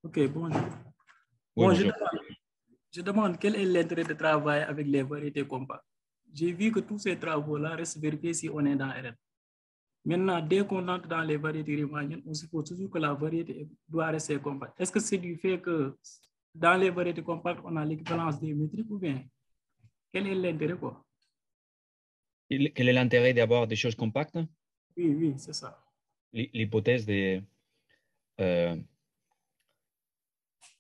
Ok, bonjour.
Oui,
Bon,
bonjour.
je demande quel est l'intérêt de travailler avec les variétés compactes. J'ai vu que tous ces travaux-là restent vérifiés si on est dans RN. Maintenant, dès qu'on entre dans les variétés riemanniennes, on suppose toujours que la variété doit rester compacte. Est-ce que c'est du fait que dans les variétés compactes, on a l'équivalence des métriques ou bien quel est l'intérêt quoi?
Quel est l'intérêt d'avoir des choses compactes?
Oui, oui, c'est ça.
L'hypothèse de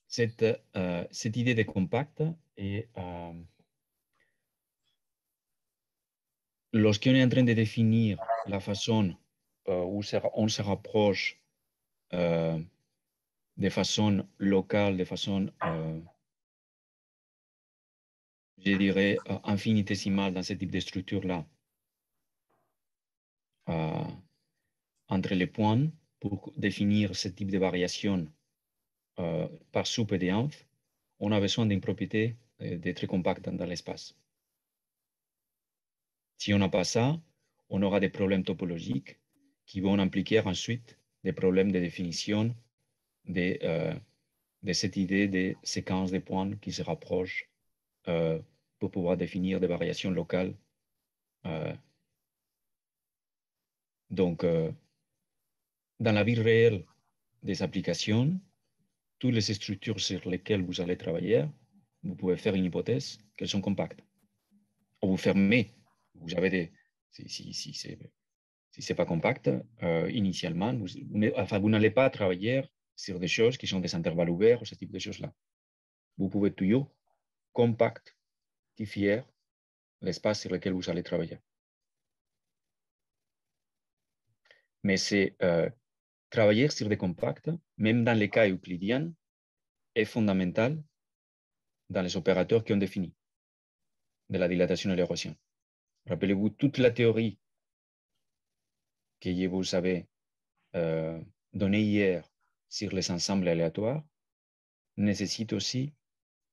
cette idée de compact est lorsqu'on est en train de définir la façon où on se rapproche de façon locale, de façon, je dirais, infinitésimale dans ce type de structure-là, entre les points pour définir ce type de variation par sous PDF, on a besoin d'une propriété d'être compacte dans l'espace. Si on n'a pas ça, on aura des problèmes topologiques qui vont impliquer ensuite des problèmes de définition de cette idée de séquence de points qui se rapprochent pour pouvoir définir des variations locales. Donc, dans la vie réelle des applications, toutes les structures sur lesquelles vous allez travailler, vous pouvez faire une hypothèse qu'elles sont compactes. Ou vous fermez, vous avez des... Si ce n'est pas compact, initialement, vous n'allez pas travailler sur des choses qui sont des intervalles ouverts ou ce type de choses-là. Vous pouvez toujours compactifier l'espace sur lequel vous allez travailler. Mais c'est travailler sur des compacts, même dans les cas euclidiens, est fondamental dans les opérateurs qui ont défini de la dilatation et l'érosion. Rappelez-vous, toute la théorie que je vous avais donnée hier sur les ensembles aléatoires nécessite aussi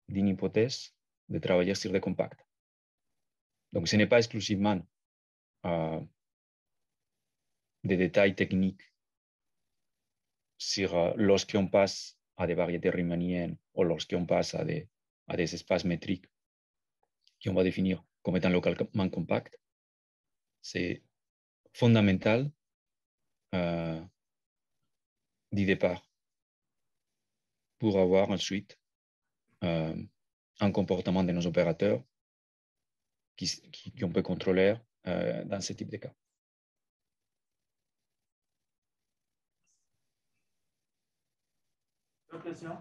d'une hypothèse de travailler sur des compacts. Donc, ce n'est pas exclusivement des détails techniques sur lorsqu'on passe à des variétés riemanniennes ou lorsqu'on passe à des espaces métriques qu'on va définir comme étant localement compacts. C'est fondamental du départ pour avoir ensuite un comportement de nos opérateurs qu'on peut contrôler dans ce type de cas.
D'autres questions?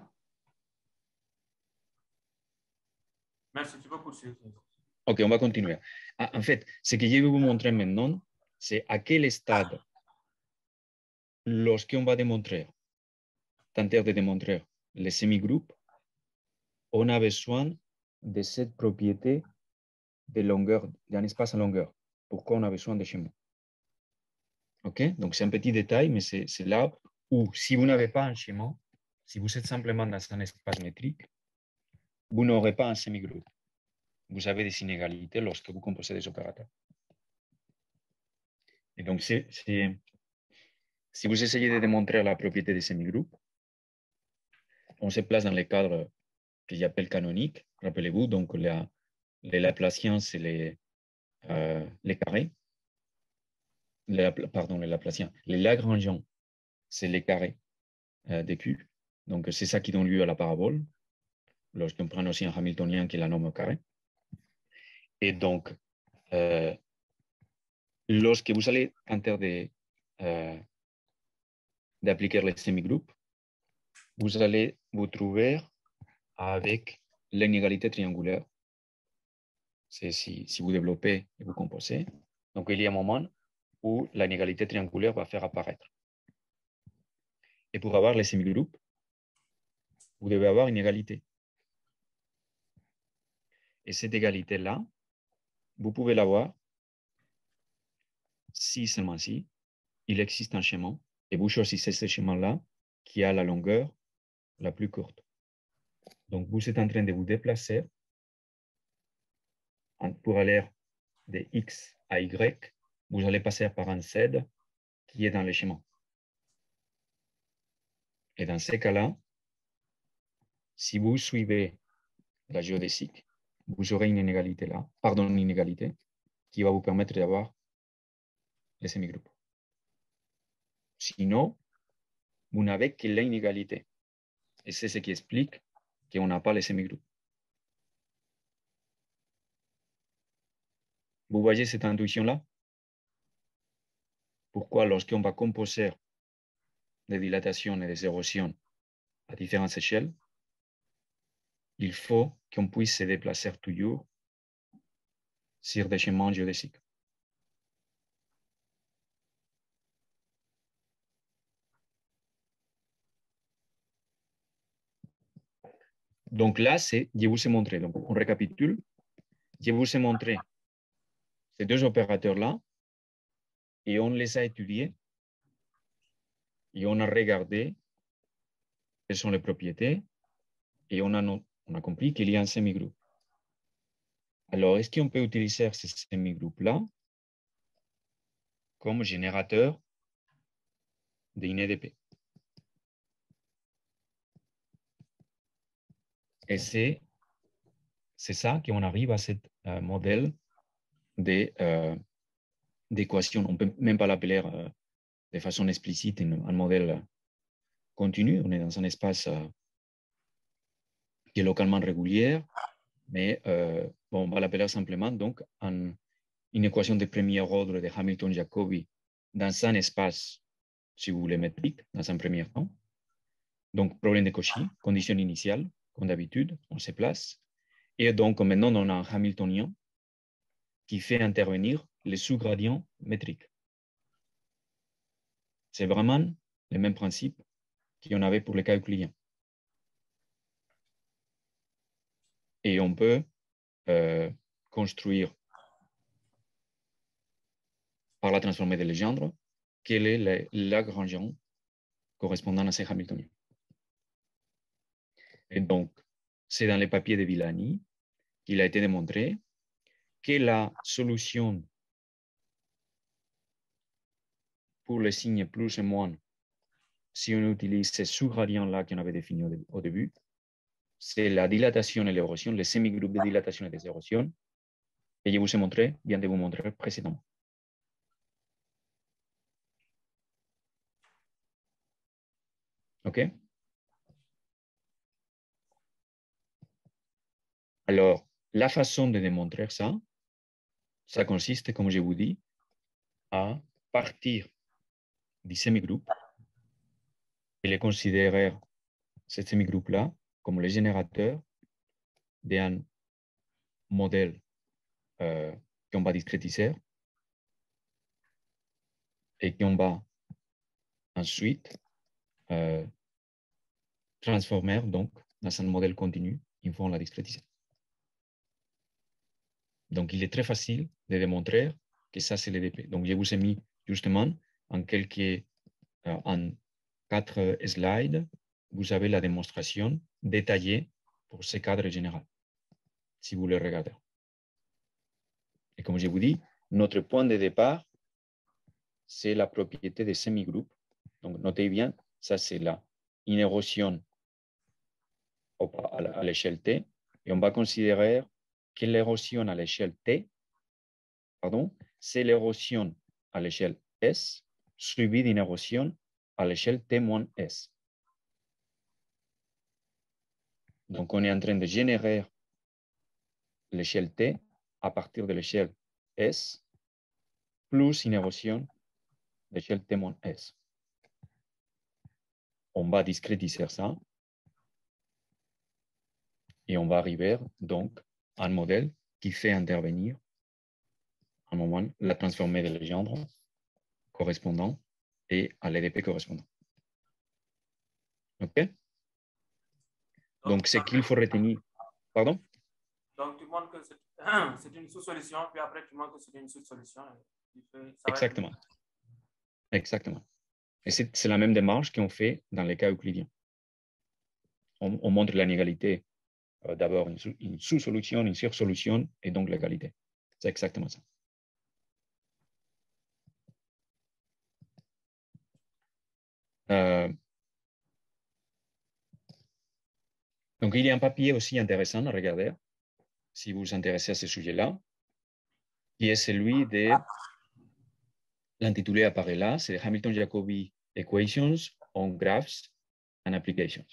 Merci, tu peux poursuivre.
OK, on va continuer. En fait, ce que je vais vous montrer maintenant, c'est à quel stade, lorsqu'on va tenter de démontrer les semi-groupes, on a besoin de cette propriété de longueur, d'un espace à longueur. Pourquoi on a besoin de schéma? OK? Donc, c'est un petit détail, mais c'est là où, si vous n'avez pas un schéma, si vous êtes simplement dans un espace métrique, vous n'aurez pas un semi-groupe. Vous avez des inégalités lorsque vous composez des opérateurs. Et donc, c'est si vous essayez de démontrer la propriété des semi-groupes, on se place dans les cadres que j'appelle canoniques. Rappelez-vous, donc les Laplaciens, c'est les carrés. Pardon, les Laplaciens. Les Lagrangiens, c'est les carrés des Q. Donc, c'est ça qui donne lieu à la parabole, lorsqu'on prend aussi un hamiltonien qui est la norme au carré. Et donc, lorsque vous allez tenter d'appliquer les semi-groupes, vous allez vous trouver avec l'inégalité triangulaire. C'est si vous développez et vous composez. Donc, il y a un moment où l'inégalité triangulaire va faire apparaître. Et pour avoir les semi-groupes, vous devez avoir une égalité. Et cette égalité-là, vous pouvez l'avoir si seulement si il existe un schéma, et vous choisissez ce schéma-là qui a la longueur la plus courte. Donc, vous êtes en train de vous déplacer pour aller de X à Y. Vous allez passer par un Z qui est dans le schéma. Et dans ces cas-là, si vous suivez la géodésique, vous aurez une inégalité là, une inégalité qui va vous permettre d'avoir les semi-groupes. Sinon, vous n'avez que l'inégalité. Et c'est ce qui explique qu'on n'a pas les semi-groupes. Vous voyez cette intuition-là? Pourquoi lorsqu'on va composer des dilatations et des érosions à différentes échelles, il faut qu'on puisse se déplacer toujours sur des chemins géodésiques. Donc là, je vous ai montré. Donc, on récapitule. Je vous ai montré ces deux opérateurs-là et on les a étudiés et on a regardé quelles sont les propriétés et on a compris qu'il y a un semi-groupe. Alors, est-ce qu'on peut utiliser ces semi-groupes-là comme générateur d'INEDP? Et c'est ça qu'on arrive à ce modèle d'équation. On ne peut même pas l'appeler de façon explicite un modèle continu. On est dans un espace qui est localement régulier, mais on va l'appeler simplement donc une équation de premier ordre de Hamilton-Jacobi dans un espace, si vous voulez, métrique, dans un premier temps. Donc, problème de Cauchy, condition initiale, comme d'habitude, on se place. Et donc, maintenant, on a un Hamiltonien qui fait intervenir les sous-gradients métriques. C'est vraiment le même principe qu'on avait pour les cas euclidiens. Et on peut construire par la transformée de Legendre quel est le Lagrangien correspondant à ces Hamiltoniens. Et donc, c'est dans les papiers de Villani qu'il a été démontré que la solution pour les signes plus et moins, si on utilise ces sous-gradients-là qu'on avait définis au début, c'est la dilatation et l'érosion, les semi-groupes de dilatation et des érosions, et je vous ai montré, viens de vous montrer précédemment. OK? Alors, la façon de démontrer ça, ça consiste, comme je vous dis, à partir du semi-groupe et les considérer, ce semi-groupe-là, comme le générateur d'un modèle qu'on va discrétiser et qu'on va ensuite transformer donc dans un modèle continu une fois on l'a discrétisé. Donc, il est très facile de démontrer que ça, c'est l'EDP. Donc, je vous ai mis justement en 4 slides, vous avez la démonstration détaillée pour ce cadre général, si vous le regardez. Et comme je vous dis, notre point de départ, c'est la propriété des semi-groupes Donc, notez bien, ça, c'est là une érosion à l'échelle T. Et on va considérer que l'érosion à l'échelle T, pardon, c'est l'érosion à l'échelle S suivie d'une érosion à l'échelle T-S. Donc, on est en train de générer l'échelle T à partir de l'échelle S plus une érosion d'échelle T-S. On va discrétiser ça et on va arriver donc à un modèle qui fait intervenir à un moment la transformée de Legendre correspondant et à l'EDP correspondant. OK? Donc, ce qu'il faut retenir. Pardon?
Donc, tu montres que c'est une sous-solution, puis après, tu montres que c'est une sous-solution.
Exactement. Exactement. Et c'est la même démarche qu'on fait dans les cas euclidiens. On montre l'inégalité, d'abord une sous-solution, une sur-solution, et donc l'égalité. C'est exactement ça. Donc, il y a un papier aussi intéressant à regarder, si vous vous intéressez à ce sujet-là, qui est celui de, l'intitulé apparaît là, c'est Hamilton-Jacobi Equations on Graphs and Applications.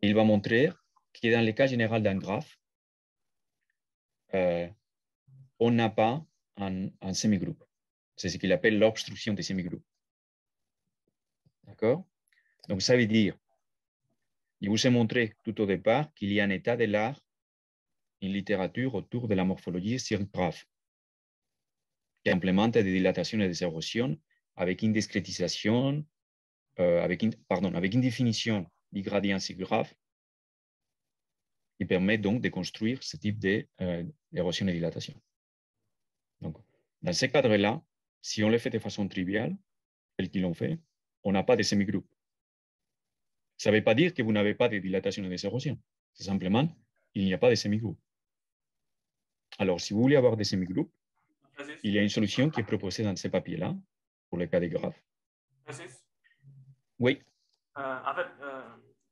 Il va montrer que dans le cas général d'un graphe, on n'a pas un semi-groupe. C'est ce qu'il appelle l'obstruction des semi-groupes. D'accord? Donc, ça veut dire, je vous ai montré tout au départ qu'il y a un état de l'art, une littérature autour de la morphologie sur graphe, qui implémente des dilatations et des érosions avec une discrétisation, avec une définition du gradient sur graphe qui permet donc de construire ce type d'érosion et dilatation. Donc, dans ce cadre-là, si on le fait de façon triviale, tel qu'ils l'ont fait, on n'a pas de semi-groupe. Ça ne veut pas dire que vous n'avez pas de dilatation et des érosions. C'est simplement, il n'y a pas de semi-groupe. Alors, si vous voulez avoir des semi-groupes, il y a une solution qui est proposée dans ce papier-là, pour le cas des graphes. Oui.
En fait,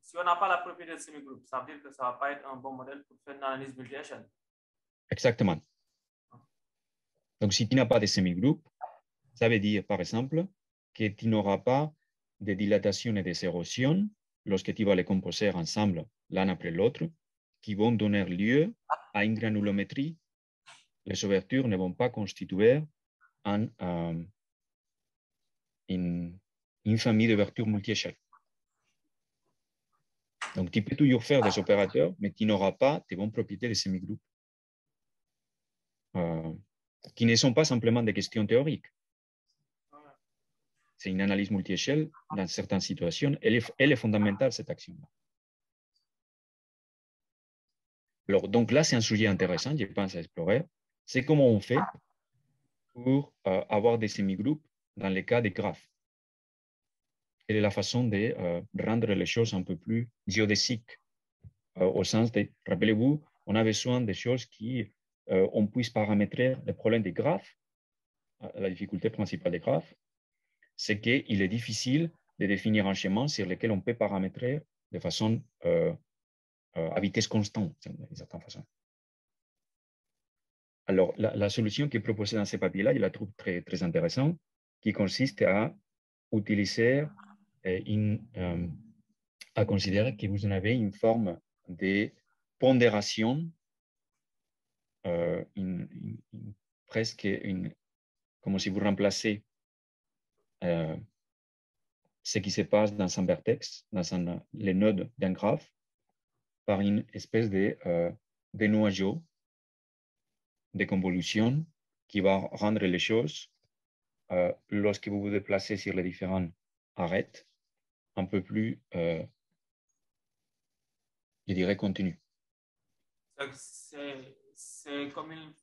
si on n'a pas la propriété de semi-groupe, ça veut dire que ça ne va pas être un bon modèle pour faire une analyse multi-échelle.
Exactement. Donc, si tu n'as pas de semi-groupe, ça veut dire, par exemple, que tu n'auras pas de dilatation et des érosions lorsque tu vas les composer ensemble, l'un après l'autre, qui vont donner lieu à une granulométrie. Les ouvertures ne vont pas constituer une famille d'ouvertures multi-échelles. Donc, tu peux toujours faire des opérateurs, mais tu n'auras pas de bonnes propriétés de semi-groupes, qui ne sont pas simplement des questions théoriques. C'est une analyse multi-échelle dans certaines situations. Elle est fondamentale, cette action-là. Alors, donc là, c'est un sujet intéressant, je pense, à explorer. C'est comment on fait pour avoir des semi-groupes dans les cas des graphes. Quelle est la façon de rendre les choses un peu plus géodésiques, au sens de, rappelez-vous, on a besoin de choses qui, on puisse paramétrer les problèmes des graphes. La difficulté principale des graphes, c'est qu'il est difficile de définir un schéma sur lequel on peut paramétrer de façon à vitesse constante, d'une certaine façon. Alors, la solution qui est proposée dans ces papiers-là, je la trouve très, très intéressante, qui consiste à utiliser à considérer que vous en avez une forme de pondération, presque comme si vous remplacez ce qui se passe dans un vertex, dans les nodes d'un graphe, par une espèce de noyau de convolution qui va rendre les choses, lorsque vous vous déplacez sur les différents arêtes, un peu plus, je dirais, continu.
C'est comme il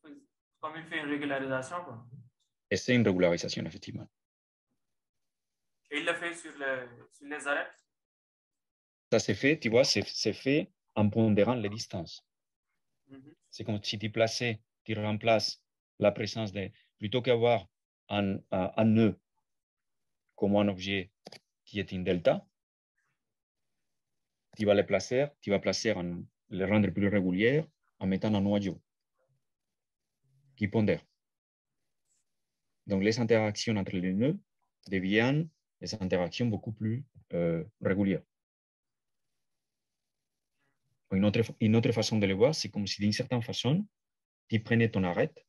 fait une régularisation, quoi.
Et c'est une régularisation, effectivement.
Et il le fait sur les arêtes?
Ça s'est fait, tu vois, c'est fait en pondérant les distances. C'est comme si tu remplaces la présence de, plutôt qu'avoir un nœud comme un objet qui est une delta, tu vas le placer, le rendre plus régulier en mettant un noyau qui pondère. Donc, les interactions entre les nœuds deviennent des interactions beaucoup plus régulières. Une autre façon de le voir, c'est comme si d'une certaine façon, tu prenais ton arête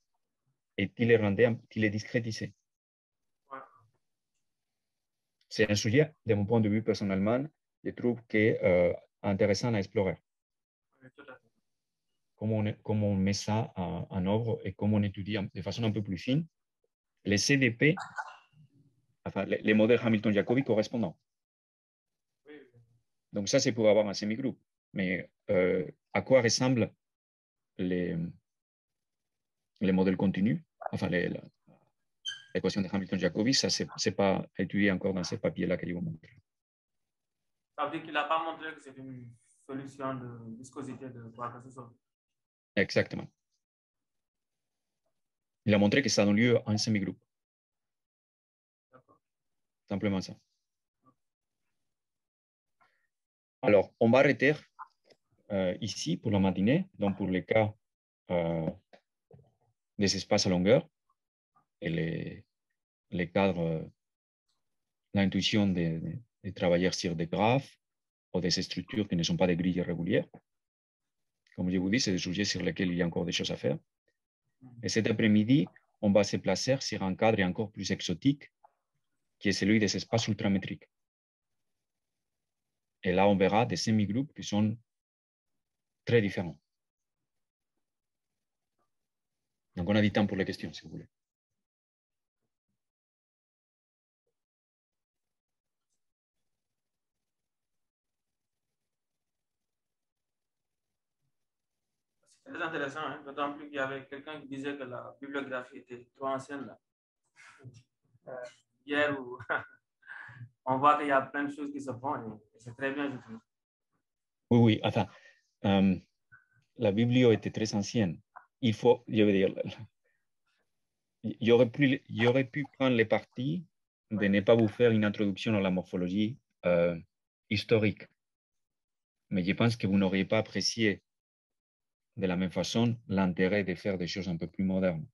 et tu les discrétisais. C'est un sujet, de mon point de vue personnellement, je trouve que intéressant à explorer. Comment on met ça en œuvre et comment on étudie de façon un peu plus fine les CDP, enfin les modèles Hamilton-Jacobi correspondants. Donc ça, c'est pour avoir un semi-groupe. Mais à quoi ressemblent les modèles continus, enfin l'équation de Hamilton-Jacobi, ça, c'est pas étudié encore dans ces papiers-là que je vous montre.
Ça veut dire qu'il n'a pas montré que c'est une solution de viscosité de quoi que ce soit.
Exactement. Il a montré que ça donne lieu à un semi-groupe. Simplement ça. Alors, on va arrêter ici pour la matinée, donc pour les cas des espaces à longueur et les cadres, l'intuition de travailler sur des graphes ou des structures qui ne sont pas des grilles régulières. Comme je vous dis, c'est des sujets sur lesquels il y a encore des choses à faire. Et cet après-midi, on va se placer sur un cadre encore plus exotique, qui est celui des espaces ultramétriques. Et là, on verra des semi-groupes qui sont très différents. Donc, on a du temps pour les questions, si vous voulez.
C'est très intéressant, hein? D'autant plus qu'il y avait quelqu'un qui disait que la bibliographie était trop ancienne. Là. Hier, où on voit qu'il y a plein de choses qui se font et c'est très bien, je trouve.
Oui, oui, enfin, la biblio était très ancienne. Il faut, je veux dire, il aurait pu prendre les parties de ne pas vous faire une introduction à la morphologie historique. Mais je pense que vous n'auriez pas apprécié de la même façon l'intérêt de faire des choses un peu plus modernes.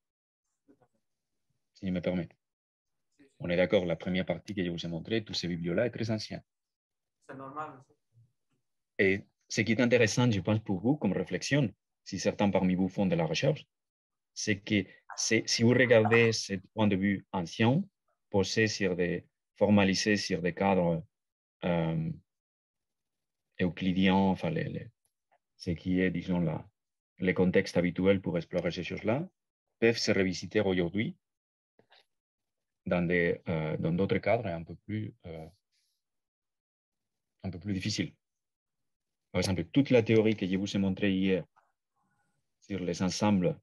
Si je me permets. On est d'accord, la première partie que je vous ai montrée, tous ces biblios-là, est très ancien.
C'est normal.
Et ce qui est intéressant, je pense, pour vous, comme réflexion, si certains parmi vous font de la recherche, c'est que si vous regardez ce point de vue ancien, formalisé sur des cadres euclidiens, enfin, ce qui est, disons, les contextes habituels pour explorer ces choses-là, peuvent se revisiter aujourd'hui dans d'autres cadres un peu plus difficiles. Par exemple, toute la théorie que je vous ai montrée hier sur les ensembles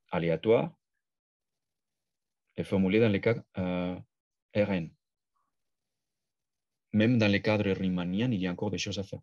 aléatoires est formulée dans les cas Rn. Même dans les cadres riemanniens, il y a encore des choses à faire.